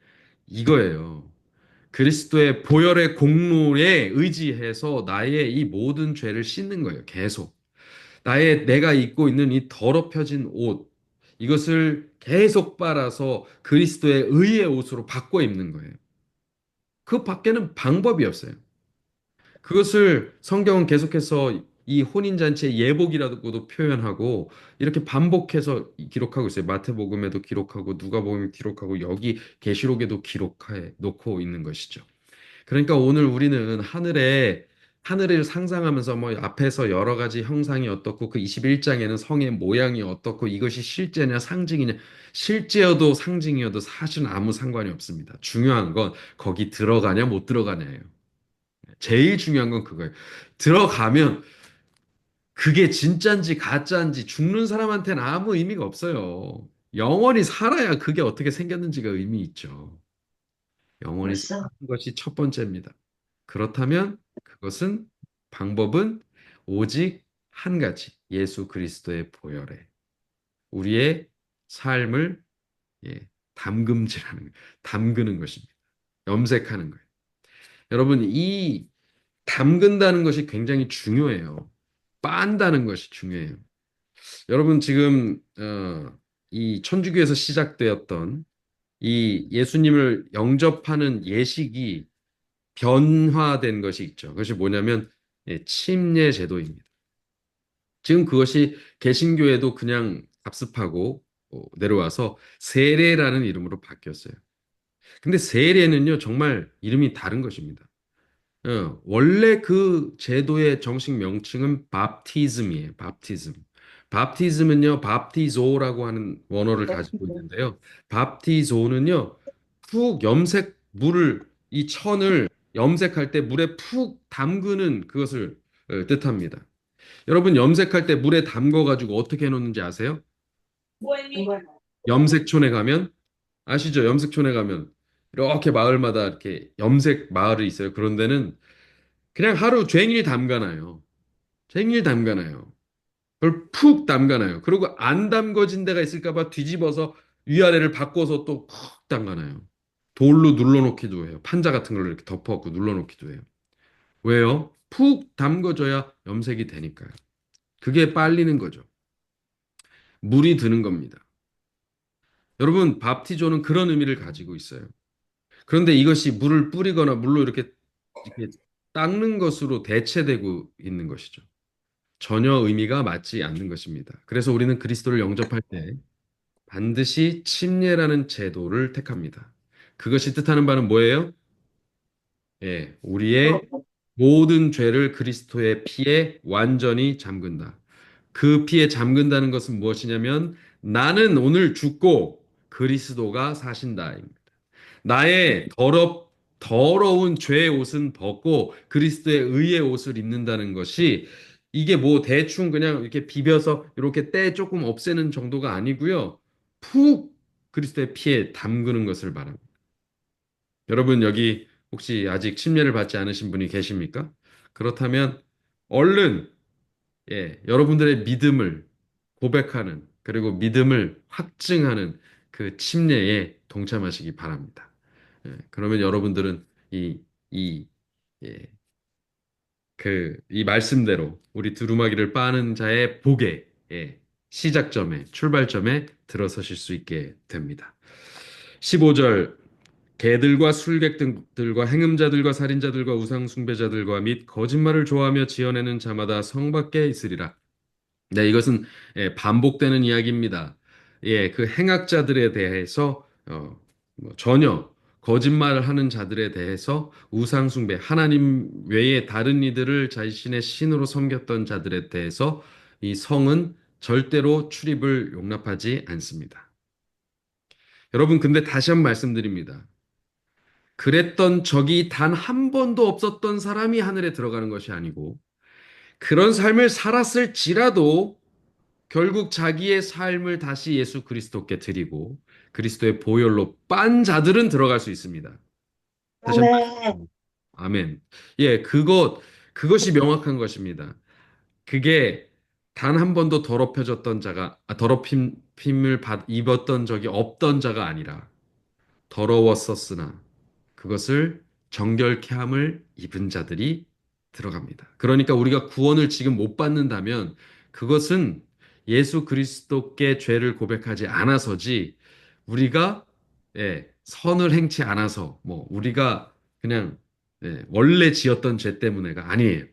이거예요. 그리스도의 보혈의 공로에 의지해서 나의 이 모든 죄를 씻는 거예요. 계속. 내가 입고 있는 이 더럽혀진 옷, 이것을 계속 빨아서 그리스도의 의의 옷으로 바꿔 입는 거예요. 그 밖에는 방법이 없어요. 그것을 성경은 계속해서 이 혼인잔치의 예복이라고도 표현하고 이렇게 반복해서 기록하고 있어요. 마태복음에도 기록하고 누가복음에 기록하고 여기 계시록에도 기록해 놓고 있는 것이죠. 그러니까 오늘 우리는 하늘을 상상하면서 뭐 앞에서 여러 가지 형상이 어떻고 그 21장에는 성의 모양이 어떻고 이것이 실제냐 상징이냐 실제여도 상징이어도 사실은 아무 상관이 없습니다. 중요한 건 거기 들어가냐 못 들어가냐예요. 제일 중요한 건 그거예요. 들어가면 그게 진짜인지 가짜인지 죽는 사람한테는 아무 의미가 없어요. 영원히 살아야 그게 어떻게 생겼는지가 의미 있죠. 영원히 사는 벌써. 것이 첫 번째입니다. 그렇다면 그것은 방법은 오직 한 가지. 예수 그리스도의 보혈에 우리의 삶을 담그는 것입니다. 염색하는 거예요. 여러분, 이 담근다는 것이 굉장히 중요해요. 빤다는 것이 중요해요. 여러분 지금 이 천주교에서 시작되었던 이 예수님을 영접하는 예식이 변화된 것이 있죠. 그것이 뭐냐면 침례 제도입니다. 지금 그것이 개신교에도 그냥 답습하고 내려와서 세례라는 이름으로 바뀌었어요. 근데 세례는요 정말 이름이 다른 것입니다. 원래 그 제도의 정식 명칭은 밥티즘이에요. 밥티즘. 밥티즘은요, 밥티조라고 하는 원어를 가지고 있는데요. 밥티조는요, 푹 염색 물을 이 천을 염색할 때 물에 푹 담그는 그것을 뜻합니다. 여러분 염색할 때 물에 담궈 가지고 어떻게 해놓는지 아세요? 염색촌에 가면 아시죠? 염색촌에 가면 이렇게 마을마다 이렇게 염색 마을이 있어요. 그런 데는 그냥 하루 종일 담가놔요. 종일 담가놔요. 그걸 푹 담가놔요. 그리고 안 담궈진 데가 있을까 봐 뒤집어서 위아래를 바꿔서 또 푹 담가놔요. 돌로 눌러놓기도 해요. 판자 같은 걸로 이렇게 덮어갖고 눌러놓기도 해요. 왜요? 푹 담궈져야 염색이 되니까요. 그게 빨리는 거죠. 물이 드는 겁니다. 여러분, 밥티조는 그런 의미를 가지고 있어요. 그런데 이것이 물을 뿌리거나 물로 이렇게 닦는 것으로 대체되고 있는 것이죠. 전혀 의미가 맞지 않는 것입니다. 그래서 우리는 그리스도를 영접할 때 반드시 침례라는 제도를 택합니다. 그것이 뜻하는 바는 뭐예요? 예, 우리의 모든 죄를 그리스도의 피에 완전히 잠근다. 그 피에 잠근다는 것은 무엇이냐면 나는 오늘 죽고 그리스도가 사신다입니다. 나의 더러운 죄의 옷은 벗고 그리스도의 의의 옷을 입는다는 것이 이게 뭐 대충 그냥 이렇게 비벼서 이렇게 때 조금 없애는 정도가 아니고요. 푹 그리스도의 피에 담그는 것을 말합니다. 여러분 여기 혹시 아직 침례를 받지 않으신 분이 계십니까? 그렇다면 얼른 여러분들의 믿음을 고백하는 그리고 믿음을 확증하는 그 침례에 동참하시기 바랍니다. 그러면 여러분들은 이, 예, 이 말씀대로 우리 두루마기를 빠는 자의 복의 시작점에, 출발점에 들어서실 수 있게 됩니다. 15절, 개들과 술객들과 행음자들과 살인자들과 우상숭배자들과 및 거짓말을 좋아하며 지어내는 자마다 성 밖에 있으리라. 네, 이것은 반복되는 이야기입니다. 그 행악자들에 대해서 전혀 거짓말을 하는 자들에 대해서 우상 숭배, 하나님 외에 다른 이들을 자신의 신으로 섬겼던 자들에 대해서 이 성은 절대로 출입을 용납하지 않습니다. 여러분, 근데 다시 한번 말씀드립니다. 그랬던 적이 단 한 번도 없었던 사람이 하늘에 들어가는 것이 아니고 그런 삶을 살았을지라도 결국 자기의 삶을 다시 예수 그리스도께 드리고 그리스도의 보혈로 빤 자들은 들어갈 수 있습니다. 다시 한번 말씀드립니다. 아멘. 그것이 명확한 것입니다. 그게 단 한 번도 더럽혀졌던 자가, 더럽힘을 입었던 적이 없던 자가 아니라 더러웠었으나 그것을 정결케 함을 입은 자들이 들어갑니다. 그러니까 우리가 구원을 지금 못 받는다면 그것은 예수 그리스도께 죄를 고백하지 않아서지 우리가 선을 행치 않아서 뭐 우리가 그냥 원래 지었던 죄 때문에가 아니에요.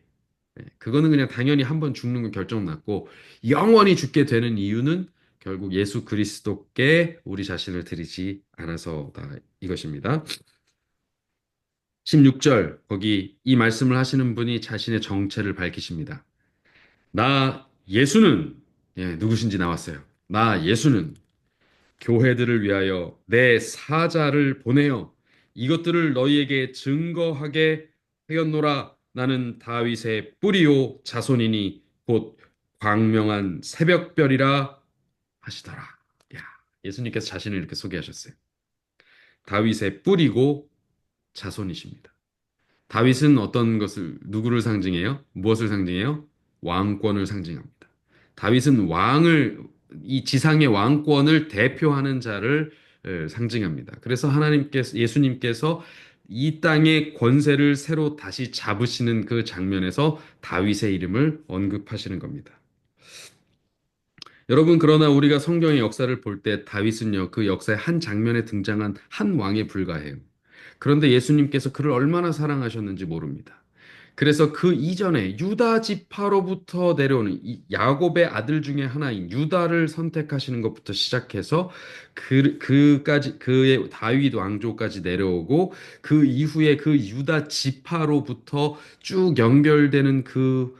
그거는 그냥 당연히 한 번 죽는 거 결정 났고 영원히 죽게 되는 이유는 결국 예수 그리스도께 우리 자신을 드리지 않아서다 이것입니다. 16절 거기 이 말씀을 하시는 분이 자신의 정체를 밝히십니다. 나 예수는 누구신지 나왔어요. 나 예수는 교회들을 위하여 내 사자를 보내어 이것들을 너희에게 증거하게 하였노라. 나는 다윗의 뿌리요 자손이니 곧 광명한 새벽별이라 하시더라. 야, 예수님께서 자신을 이렇게 소개하셨어요. 다윗의 뿌리고 자손이십니다. 다윗은 어떤 것을 누구를 상징해요? 무엇을 상징해요? 왕권을 상징합니다. 다윗은 이 지상의 왕권을 대표하는 자를 상징합니다. 그래서 예수님께서 이 땅의 권세를 새로 다시 잡으시는 그 장면에서 다윗의 이름을 언급하시는 겁니다. 여러분, 그러나 우리가 성경의 역사를 볼 때 다윗은요, 그 역사의 한 장면에 등장한 한 왕에 불과해요. 그런데 예수님께서 그를 얼마나 사랑하셨는지 모릅니다. 그래서 그 이전에 유다 지파로부터 내려오는 이 야곱의 아들 중에 하나인 유다를 선택하시는 것부터 시작해서 그까지 그의 다윗 왕조까지 내려오고 그 이후에 그 유다 지파로부터 쭉 연결되는 그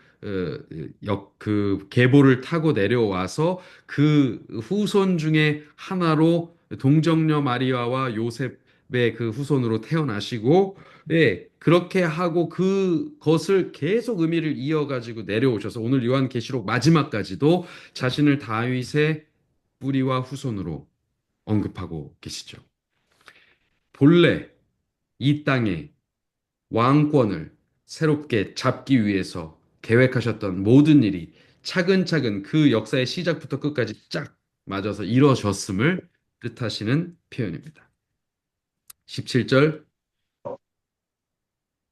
그 계보를 타고 내려와서 그 후손 중에 하나로 동정녀 마리아와 요셉의 그 후손으로 태어나시고, 예, 그렇게 하고 그것을 계속 의미를 이어가지고 내려오셔서 오늘 요한계시록 마지막까지도 자신을 다윗의 뿌리와 후손으로 언급하고 계시죠. 본래 이 땅에 왕권을 새롭게 잡기 위해서 계획하셨던 모든 일이 차근차근 그 역사의 시작부터 끝까지 쫙 맞아서 이루어졌음을 뜻하시는 표현입니다. 17절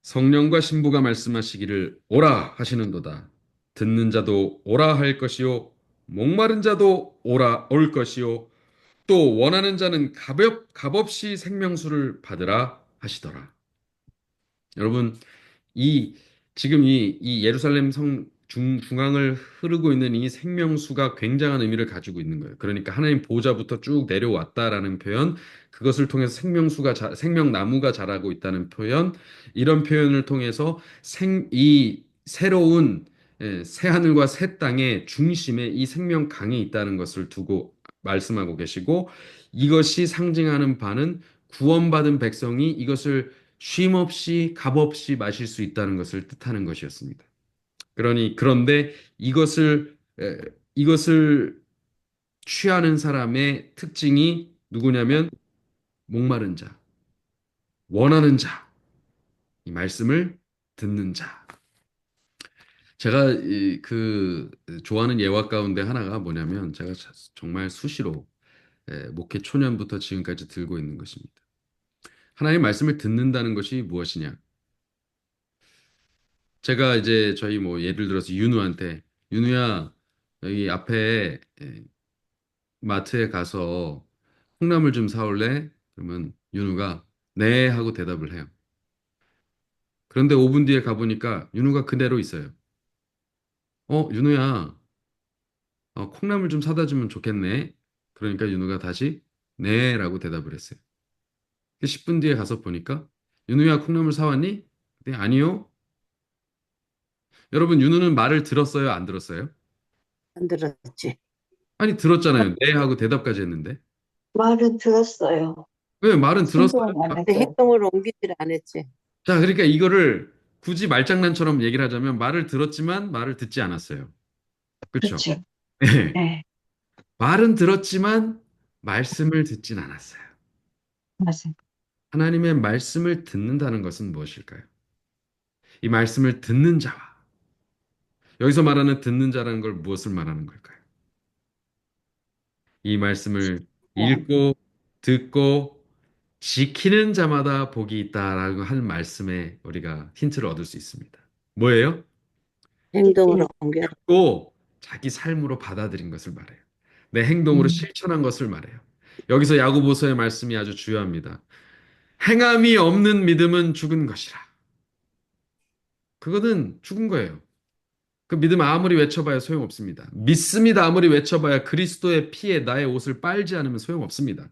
성령과 신부가 말씀하시기를 오라 하시는도다. 듣는 자도 오라 할 것이요 목마른 자도 오라 올 것이요 또 원하는 자는 값없이 생명수를 받으라 하시더라. 여러분, 이 지금 이 예루살렘 성 중앙을 흐르고 있는 이 생명수가 굉장한 의미를 가지고 있는 거예요. 그러니까 하나님 보좌부터 쭉 내려왔다라는 표현, 그것을 통해서 생명나무가 자라고 있다는 표현, 이런 표현을 통해서 이 새로운 새 하늘과 새 땅의 중심에 이 생명강이 있다는 것을 두고 말씀하고 계시고, 이것이 상징하는 바는 구원받은 백성이 이것을 쉼 없이 값없이 마실 수 있다는 것을 뜻하는 것이었습니다. 그런데 이것을 취하는 사람의 특징이 누구냐면 목마른 자, 원하는 자, 이 말씀을 듣는 자. 제가 좋아하는 예화 가운데 하나가 뭐냐면 제가 정말 수시로 목회 초년부터 지금까지 들고 있는 것입니다. 하나님 말씀을 듣는다는 것이 무엇이냐? 제가 이제 저희 뭐 예를 들어서 윤우한테 윤우야 여기 앞에 마트에 가서 콩나물 좀 사올래? 그러면 윤우가 네 하고 대답을 해요. 그런데 5분 뒤에 가보니까 윤우가 그대로 있어요. 윤우야 콩나물 좀 사다 주면 좋겠네. 그러니까 윤우가 다시 네라고 대답을 했어요. 10분 뒤에 가서 보니까 윤우야 콩나물 사왔니? 네, 아니요. 여러분 윤우는 말을 들었어요? 안 들었어요? 안 들었지. 아니 들었잖아요. 네 하고 대답까지 했는데. 말은 들었어요. 왜 말은 들었어요? 행동은 안 근데 했고. 행동을 옮기지를 안 했지. 자, 그러니까 이거를 굳이 말장난처럼 얘기를 하자면 말을 들었지만 말을 듣지 않았어요. 그렇죠? 그렇죠. 네. 네, 말은 들었지만 말씀을 듣진 않았어요. 맞아요. 하나님의 말씀을 듣는다는 것은 무엇일까요? 이 말씀을 듣는 자와 여기서 말하는 듣는 자라는 걸 무엇을 말하는 걸까요? 이 말씀을 읽고 듣고 지키는 자마다 복이 있다라고 한 말씀에 우리가 힌트를 얻을 수 있습니다. 뭐예요? 행동을 옮겨라. 듣고 자기 삶으로 받아들인 것을 말해요. 내 행동으로 실천한 것을 말해요. 여기서 야고보서의 말씀이 아주 중요합니다. 행함이 없는 믿음은 죽은 것이라. 그거는 죽은 거예요. 그 믿음 아무리 외쳐봐야 소용없습니다. 믿습니다 아무리 외쳐봐야 그리스도의 피에 나의 옷을 빨지 않으면 소용없습니다.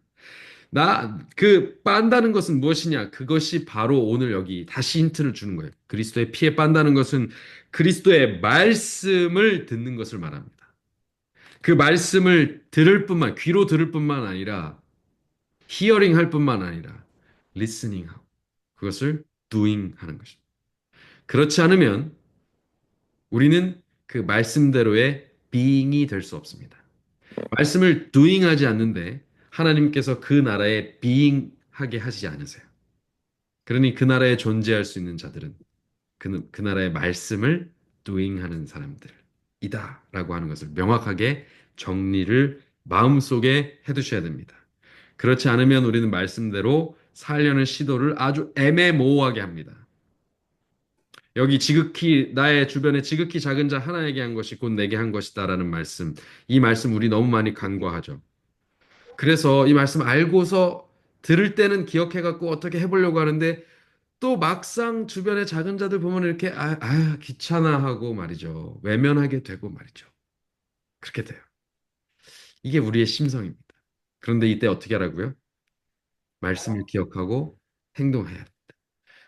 빤다는 것은 무엇이냐? 그것이 바로 오늘 여기 다시 힌트를 주는 거예요. 그리스도의 피에 빤다는 것은 그리스도의 말씀을 듣는 것을 말합니다. 그 말씀을 귀로 들을 뿐만 아니라, 히어링 할 뿐만 아니라, 리스닝 하고, 그것을 doing 하는 것입니다. 그렇지 않으면 우리는 그 말씀대로의 being이 될 수 없습니다. 말씀을 doing 하지 않는데, 하나님께서 그 나라에 being 하게 하시지 않으세요. 그러니 그 나라에 존재할 수 있는 자들은 그 나라의 말씀을 doing 하는 사람들이다 라고 하는 것을 명확하게 정리를 마음속에 해두셔야 됩니다. 그렇지 않으면 우리는 말씀대로 살려는 시도를 아주 애매모호하게 합니다. 여기 지극히 나의 주변에 지극히 작은 자 하나에게 한 것이 곧 내게 한 것이다라는 말씀. 이 말씀 우리 너무 많이 간과하죠. 그래서 이 말씀 알고서 들을 때는 기억해 갖고 어떻게 해보려고 하는데 또 막상 주변의 작은 자들 보면 이렇게 귀찮아 하고 말이죠. 외면하게 되고 말이죠. 그렇게 돼요. 이게 우리의 심성입니다. 그런데 이때 어떻게 하라고요? 말씀을 기억하고 행동해야 돼요.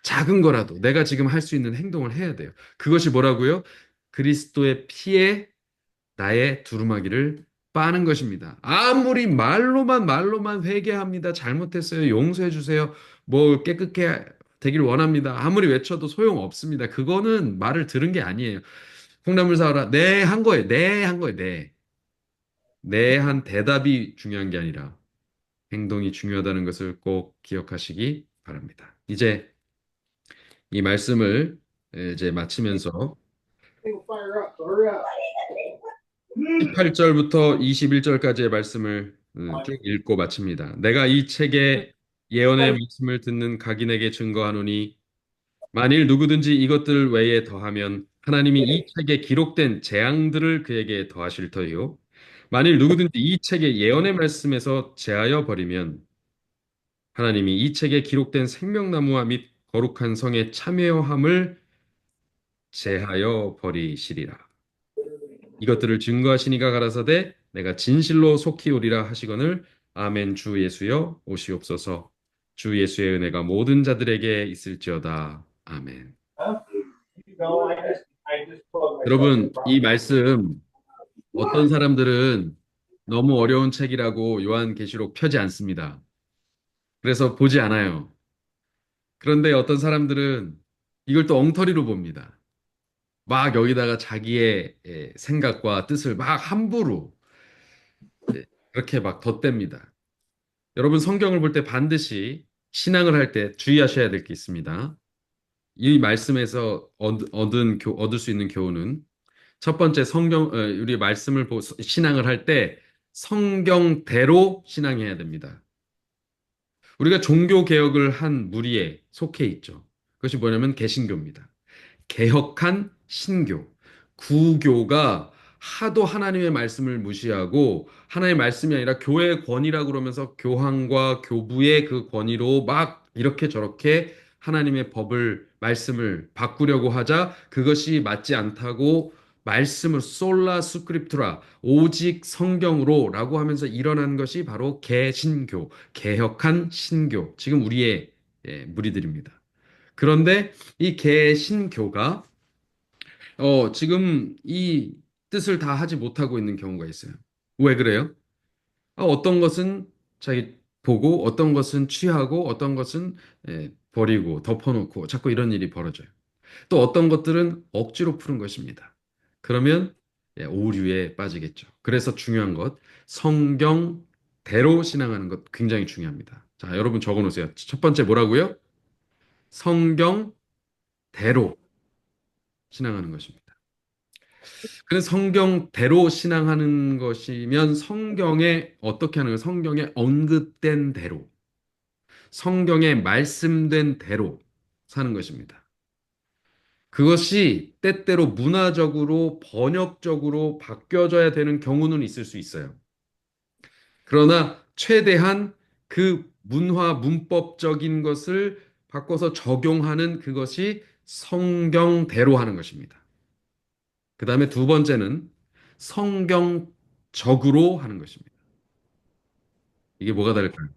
작은 거라도 내가 지금 할 수 있는 행동을 해야 돼요. 그것이 뭐라고요? 그리스도의 피에 나의 두루마기를 빠는 것입니다. 아무리 말로만 회개합니다. 잘못했어요. 용서해 주세요. 뭐 깨끗게 되길 원합니다. 아무리 외쳐도 소용없습니다. 그거는 말을 들은 게 아니에요. 콩나물 사와라. 네, 한 거예요. 네, 한 거예요. 네. 네, 한 대답이 중요한 게 아니라 행동이 중요하다는 것을 꼭 기억하시기 바랍니다. 이제 이 말씀을 이제 마치면서 It'll fire up, so hurry up. 18절부터 21절까지의 말씀을 쭉 읽고 마칩니다. 내가 이 책의 예언의 말씀을 듣는 각인에게 증거하노니 만일 누구든지 이것들 외에 더하면 하나님이 이 책에 기록된 재앙들을 그에게 더하실 터이요. 만일 누구든지 이 책의 예언의 말씀에서 제하여 버리면 하나님이 이 책에 기록된 생명나무와 및 거룩한 성의 참여함을 제하여 버리시리라. 이것들을 증거하시니가 가라사대 내가 진실로 속히 오리라 하시거늘 아멘. 주 예수여 오시옵소서. 주 예수의 은혜가 모든 자들에게 있을지어다. 아멘. No, I just plugged myself. 여러분, 이 말씀 어떤 사람들은 너무 어려운 책이라고 요한계시록 펴지 않습니다. 그래서 보지 않아요. 그런데 어떤 사람들은 이걸 또 엉터리로 봅니다. 막 여기다가 자기의 생각과 뜻을 막 함부로 그렇게 막 덧댑니다. 여러분 성경을 볼 때 반드시 신앙을 할 때 주의하셔야 될 게 있습니다. 이 말씀에서 얻을 수 있는 교훈은 첫 번째 우리 말씀을 신앙을 할 때 성경대로 신앙해야 됩니다. 우리가 종교 개혁을 한 무리에 속해 있죠. 그것이 뭐냐면 개신교입니다. 개혁한 신교, 구교가 하도 하나님의 말씀을 무시하고 하나님의 말씀이 아니라 교회의 권위라고 그러면서 교황과 교부의 그 권위로 막 이렇게 저렇게 하나님의 말씀을 바꾸려고 하자 그것이 맞지 않다고 말씀을 솔라 스크립투라 오직 성경으로라고 하면서 일어난 것이 바로 개신교, 개혁한 신교, 지금 우리의 무리들입니다. 그런데 이 개신교가 지금 이 뜻을 다 하지 못하고 있는 경우가 있어요. 왜 그래요? 어떤 것은 자기 보고, 어떤 것은 취하고, 어떤 것은 버리고, 덮어놓고, 자꾸 이런 일이 벌어져요. 또 어떤 것들은 억지로 푸는 것입니다. 그러면 오류에 빠지겠죠. 그래서 중요한 것, 성경대로 신앙하는 것 굉장히 중요합니다. 자, 여러분 적어 놓으세요. 첫 번째 뭐라고요? 성경대로 신앙하는 것입니다. 그래서 성경대로 신앙하는 것이면 성경에 어떻게 하는 거예요? 성경에 언급된 대로, 성경에 말씀된 대로 사는 것입니다. 그것이 때때로 문화적으로 번역적으로 바뀌어져야 되는 경우는 있을 수 있어요. 그러나 최대한 그 문화 문법적인 것을 바꿔서 적용하는 그것이 성경대로 하는 것입니다. 그 다음에 두 번째는 성경적으로 하는 것입니다. 이게 뭐가 다를까요?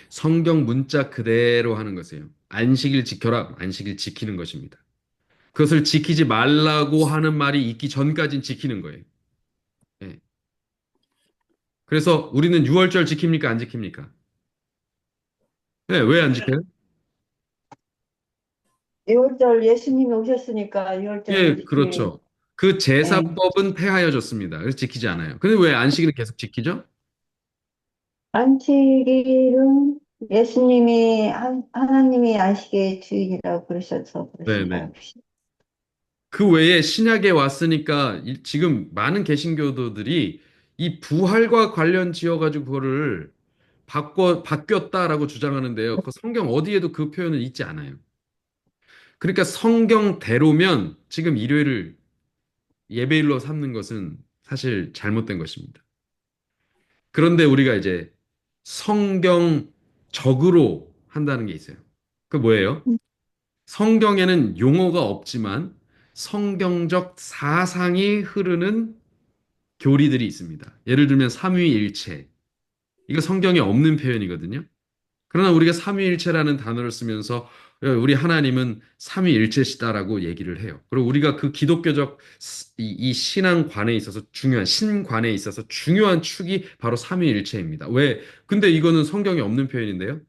성경 문자 그대로 하는 것이에요. 안식일 지켜라, 안식일 지키는 것입니다. 그것을 지키지 말라고 하는 말이 있기 전까지는 지키는 거예요. 예. 그래서 우리는 유월절 지킵니까? 안 지킵니까? 네, 왜 안 지켜요? 6월절 예수님이 오셨으니까 6월절 예, 지키는. 그렇죠. 그 네. 제사법은 폐하여졌습니다. 그래서 지키지 않아요. 근데 왜 안식일은 계속 지키죠? 안식일은 예수님이 하나님이 안식의 주인이라고 그러셔서 네네. 그러신가요? 그 외에 신약에 왔으니까 지금 많은 개신교도들이 이 부활과 관련 지어가지고 그거를 바뀌었다라고 주장하는데요. 그 성경 어디에도 그 표현은 있지 않아요. 그러니까 성경대로면 지금 일요일을 예배일로 삼는 것은 사실 잘못된 것입니다. 그런데 우리가 이제 성경적으로 한다는 게 있어요. 그 뭐예요? 성경에는 용어가 없지만 성경적 사상이 흐르는 교리들이 있습니다. 예를 들면 삼위일체. 이거 성경에 없는 표현이거든요. 그러나 우리가 삼위일체라는 단어를 쓰면서 우리 하나님은 삼위일체시다라고 얘기를 해요. 그리고 우리가 그 기독교적 이 신앙관에 있어서 중요한 신관에 있어서 중요한 축이 바로 삼위일체입니다. 왜? 근데 이거는 성경에 없는 표현인데요.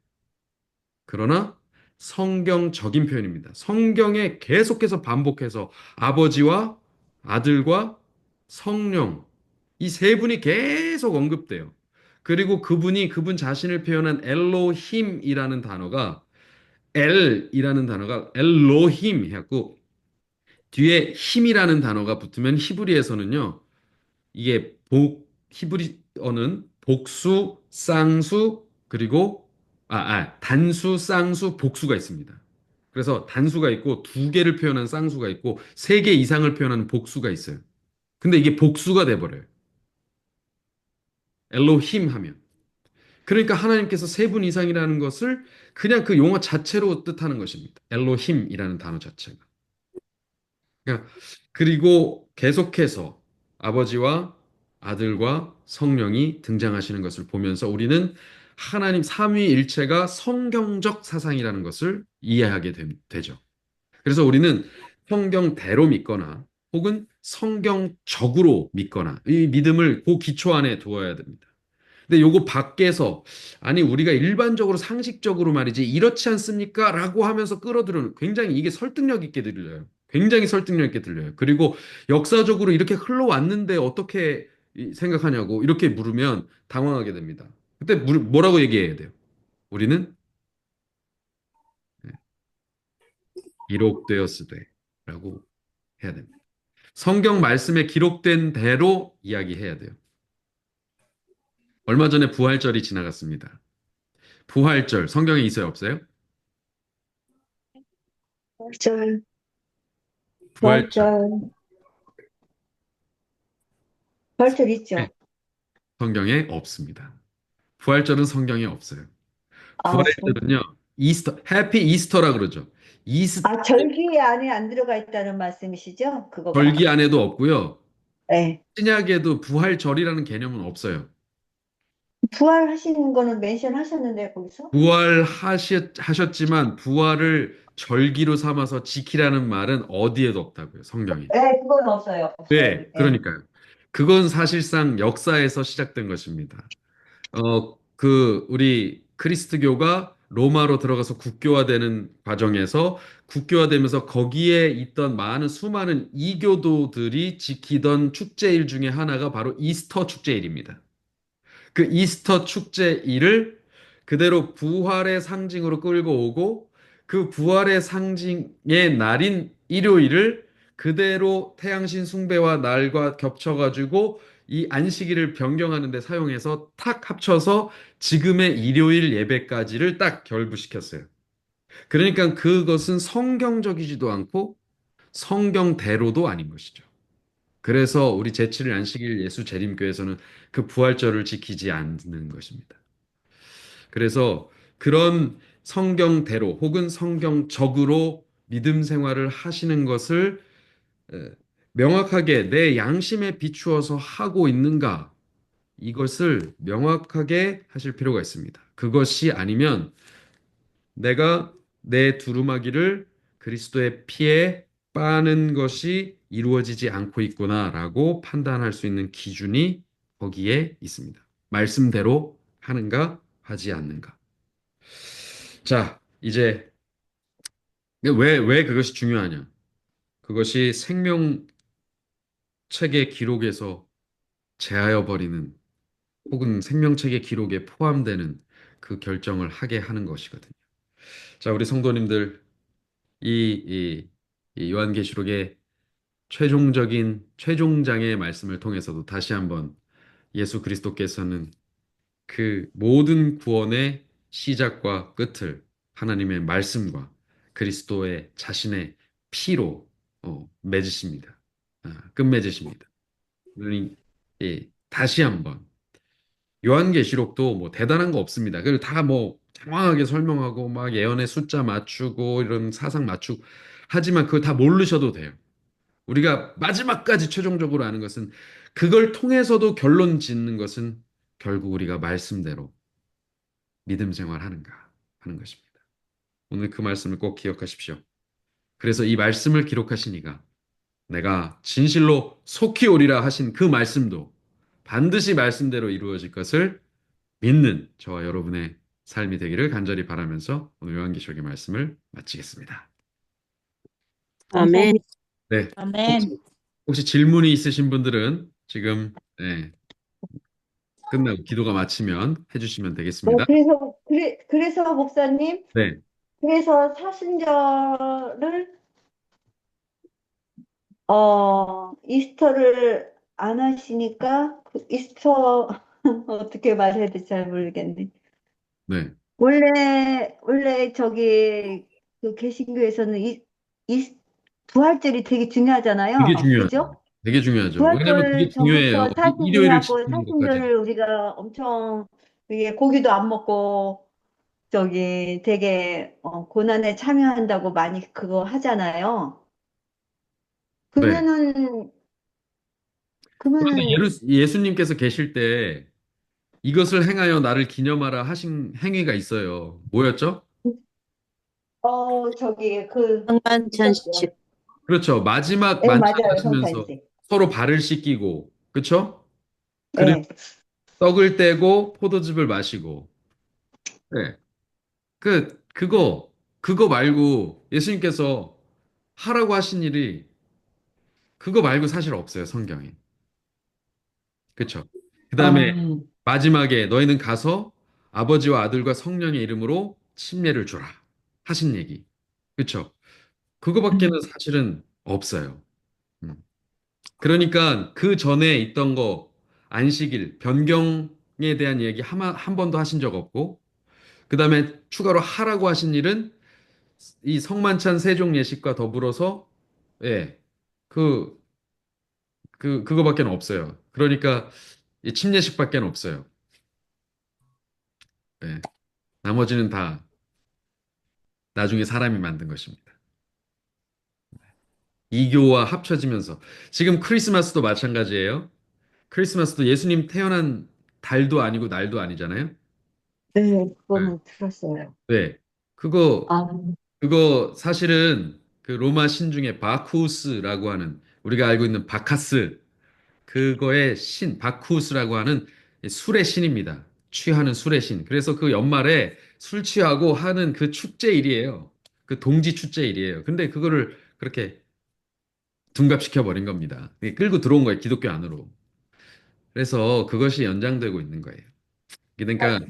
그러나 성경적인 표현입니다. 성경에 계속해서 반복해서 아버지와 아들과 성령 이 세 분이 계속 언급돼요. 그리고 그분 자신을 표현한 엘로힘이라는 단어가 엘이라는 단어가 엘로힘 해갖고 뒤에 힘이라는 단어가 붙으면 히브리에서는요. 이게 히브리어는 복수, 쌍수 그리고 단수, 쌍수, 복수가 있습니다. 그래서 단수가 있고 두 개를 표현한 쌍수가 있고 세 개 이상을 표현하는 복수가 있어요. 근데 이게 복수가 돼버려요. 엘로힘 하면. 그러니까 하나님께서 세 분 이상이라는 것을 그냥 그 용어 자체로 뜻하는 것입니다. 엘로힘이라는 단어 자체가. 그러니까 그리고 계속해서 아버지와 아들과 성령이 등장하시는 것을 보면서 우리는 하나님 삼위일체가 성경적 사상이라는 것을 이해하게 되죠. 그래서 우리는 성경대로 믿거나 혹은 성경적으로 믿거나 이 믿음을 그 기초 안에 두어야 됩니다. 근데 요거 밖에서 아니 우리가 일반적으로 상식적으로 말이지 이렇지 않습니까? 라고 하면서 끌어들여는 굉장히 이게 설득력 있게 들려요. 굉장히 설득력 있게 들려요. 그리고 역사적으로 이렇게 흘러왔는데 어떻게 생각하냐고 이렇게 물으면 당황하게 됩니다. 그때 뭐라고 얘기해야 돼요? 우리는 기록되었으되 라고 해야 됩니다. 성경 말씀에 기록된 대로 이야기해야 돼요. 얼마 전에 부활절이 지나갔습니다. 부활절 성경에 있어요, 없어요? 부활절, 부활절 부활절, 부활절 네, 있죠. 성경에 없습니다. 부활절은 성경에 없어요. 아, 부활절은요, 해피 이스터라 그러죠. 이스터 절기 안에 안 들어가 있다는 말씀이시죠? 그거가. 절기 안에도 없고요. 네. 신약에도 부활절이라는 개념은 없어요. 부활하시는 거는 멘션 하셨는데, 거기서? 부활하셨지만 부활을 절기로 삼아서 지키라는 말은 어디에도 없다고요, 성경에. 네, 그건 없어요. 없어요. 네, 네. 그러니까요. 그건 사실상 역사에서 시작된 것입니다. 우리 그리스도교가 로마로 들어가서 국교화되는 과정에서 국교화되면서 거기에 있던 수많은 이교도들이 지키던 축제일 중에 하나가 바로 이스터 축제일입니다. 그 이스터 축제일을 그대로 부활의 상징으로 끌고 오고 그 부활의 상징의 날인 일요일을 그대로 태양신 숭배와 날과 겹쳐가지고 이 안식일을 변경하는 데 사용해서 탁 합쳐서 지금의 일요일 예배까지를 딱 결부시켰어요. 그러니까 그것은 성경적이지도 않고 성경대로도 아닌 것이죠. 그래서 우리 제7일 안식일 예수 재림교에서는 그 부활절을 지키지 않는 것입니다. 그래서 그런 성경대로 혹은 성경적으로 믿음 생활을 하시는 것을 에, 명확하게 내 양심에 비추어서 하고 있는가? 이것을 명확하게 하실 필요가 있습니다. 그것이 아니면 내가 내 두루마기를 그리스도의 피에 빠는 것이 이루어지지 않고 있구나라고 판단할 수 있는 기준이 거기에 있습니다. 말씀대로 하는가, 하지 않는가. 자, 이제 왜 그것이 중요하냐? 그것이 생명책의 기록에서 제하여 버리는 혹은 생명책의 기록에 포함되는 그 결정을 하게 하는 것이거든요. 자, 우리 성도님들 이, 이, 이 요한계시록의 최종장의 말씀을 통해서도 다시 한번 예수 그리스도께서는 그 모든 구원의 시작과 끝을 하나님의 말씀과 그리스도의 자신의 피로 맺으십니다. 끝맺으십니다. 그러니 다시 한번 요한계시록도 뭐 대단한 거 없습니다. 그걸 다 뭐 장황하게 설명하고 막 예언의 숫자 맞추고 이런 사상 맞추고 하지만 그걸 다 모르셔도 돼요. 우리가 마지막까지 최종적으로 아는 것은 그걸 통해서도 결론 짓는 것은 결국 우리가 말씀대로 믿음 생활하는가 하는 것입니다. 오늘 그 말씀을 꼭 기억하십시오. 그래서 이 말씀을 기록하신 이가 내가 진실로 속히 오리라 하신 그 말씀도 반드시 말씀대로 이루어질 것을 믿는 저와 여러분의 삶이 되기를 간절히 바라면서 오늘 요한계시록의 말씀을 마치겠습니다. 아멘. 네, 아멘. 혹시 질문이 있으신 분들은 지금 네, 끝나고 기도가 마치면 해주시면 되겠습니다. 그래서 목사님, 네, 그래서 사순절을, 이스터를 안 하시니까, 그 이스터, 어떻게 말해야 될지 잘 모르겠네. 네, 원래 저기, 그 개신교에서는 부활절이 되게 되게 중요하잖아요. 중요하죠. 그죠? 되게 중요하죠. 왜냐면 그게 부활절 중요해요. 전부터 일요일을 사순이하고 지키는 것까지. 사순절을 우리가 엄청, 이게 고기도 안 먹고, 저기 되게 고난에 참여한다고 많이 그거 하잖아요. 네. 그러면은 그런데 그러면은 예수님께서 계실 때 이것을 행하여 나를 기념하라 하신 행위가 있어요. 뭐였죠? 저기 그 있었죠. 성만찬식. 그렇죠. 마지막 네, 맞아요, 만찬하시면서 성찬식. 서로 발을 씻기고, 그렇죠? 그리고 네. 떡을 떼고 포도즙을 마시고, 네. 그거 말고 예수님께서 하라고 하신 일이 그거 말고 사실 없어요, 성경에. 그렇죠? 그 다음에 어, 마지막에 너희는 가서 아버지와 아들과 성령의 이름으로 침례를 주라 하신 얘기. 그렇죠? 그거밖에는 음. 사실은 없어요. 음. 그러니까 그 전에 있던 거 안식일 변경에 대한 얘기 한 번도 하신 적 없고 그다음에 추가로 하라고 하신 일은 이 성만찬 세종 예식과 더불어서 예. 그 그거밖에 없어요. 그러니까 이 침례식밖에 없어요. 예. 나머지는 다 나중에 사람이 만든 것입니다. 이교와 합쳐지면서 지금 크리스마스도 마찬가지예요. 크리스마스도 예수님 태어난 달도 아니고 날도 아니잖아요. 네, 네. 그거는 들었어요. 네. 그거 아, 그거 사실은 그 로마 신 중에 바쿠스라고 하는 우리가 알고 있는 바카스 그거의 신 바쿠스라고 하는 술의 신입니다. 취하는 술의 신. 그래서 그 연말에 술 취하고 하는 그 축제일이에요. 그 동지 축제일이에요. 근데 그거를 그렇게 둔갑시켜 버린 겁니다. 끌고 들어온 거예요. 기독교 안으로. 그래서 그것이 연장되고 있는 거예요. 그러니까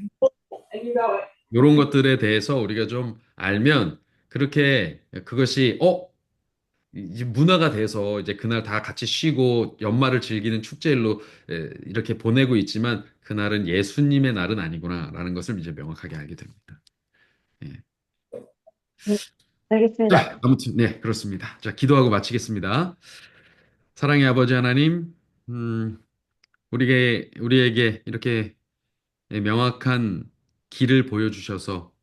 이런 것들에 대해서 우리가 좀 알면 그렇게 그것이 이제 문화가 돼서 이제 그날 다 같이 쉬고 연말을 즐기는 축제일로 이렇게 보내고 있지만 그날은 예수님의 날은 아니구나라는 것을 이제 명확하게 알게 됩니다. 예. 네, 알겠습니다. 자, 아무튼 네, 그렇습니다. 자, 기도하고 마치겠습니다. 사랑의 아버지 하나님, 우리에게 이렇게 명확한 길을 보여주셔서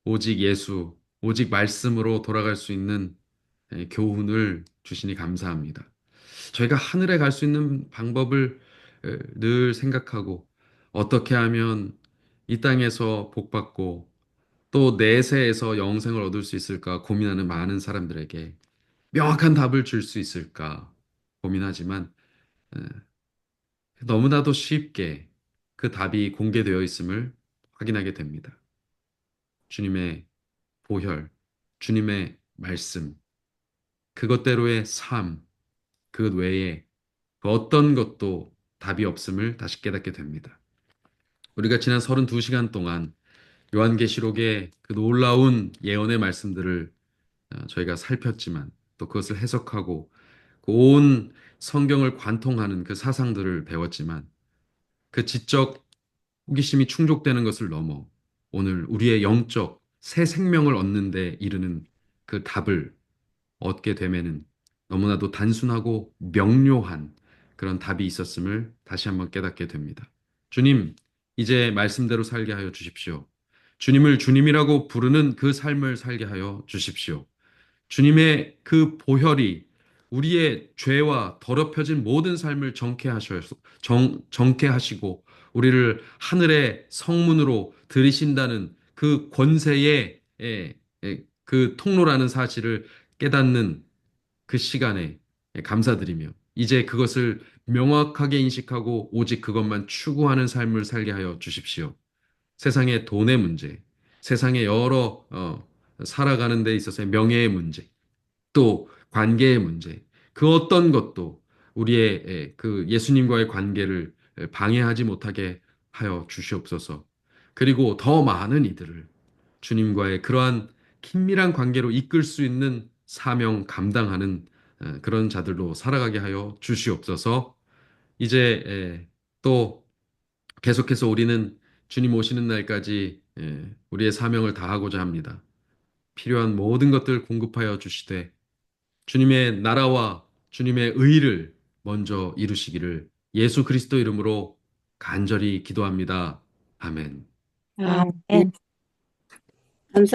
오직 예수, 오직 말씀으로 돌아갈 수 있는 교훈을 주시니 감사합니다. 저희가 하늘에 갈 수 있는 방법을 늘 생각하고 어떻게 하면 이 땅에서 복받고 또 내세에서 영생을 얻을 수 있을까 고민하는 많은 사람들에게 명확한 답을 줄 수 있을까 고민하지만 에, 너무나도 쉽게 그 답이 공개되어 있음을 확인하게 됩니다. 주님의 보혈, 주님의 말씀, 그것대로의 삶, 그 외에 그 어떤 것도 답이 없음을 다시 깨닫게 됩니다. 우리가 지난 32시간 동안 요한계시록의 그 놀라운 예언의 말씀들을 저희가 살폈지만 또 그것을 해석하고 그 온 성경을 관통하는 그 사상들을 배웠지만 그 지적 호기심이 충족되는 것을 넘어 오늘 우리의 영적 새 생명을 얻는 데 이르는 그 답을 얻게 되면은 너무나도 단순하고 명료한 그런 답이 있었음을 다시 한번 깨닫게 됩니다. 주님, 이제 말씀대로 살게 하여 주십시오. 주님을 주님이라고 부르는 그 삶을 살게 하여 주십시오. 주님의 그 보혈이 우리의 죄와 더럽혀진 모든 삶을 정케하시고 우리를 하늘의 성문으로 들이신다는 그 권세의 그 통로라는 사실을 깨닫는 그 시간에 감사드리며 이제 그것을 명확하게 인식하고 오직 그것만 추구하는 삶을 살게 하여 주십시오. 세상의 돈의 문제, 세상의 여러 살아가는 데 있어서의 명예의 문제, 또 관계의 문제, 그 어떤 것도 우리의 그 예수님과의 관계를 방해하지 못하게 하여 주시옵소서. 그리고 더 많은 이들을 주님과의 그러한 긴밀한 관계로 이끌 수 있는 사명 감당하는 그런 자들로 살아가게 하여 주시옵소서. 이제 또 계속해서 우리는 주님 오시는 날까지 우리의 사명을 다하고자 합니다. 필요한 모든 것들 공급하여 주시되 주님의 나라와 주님의 의를 먼저 이루시기를 예수 그리스도 이름으로 간절히 기도합니다. 아멘. 아멘.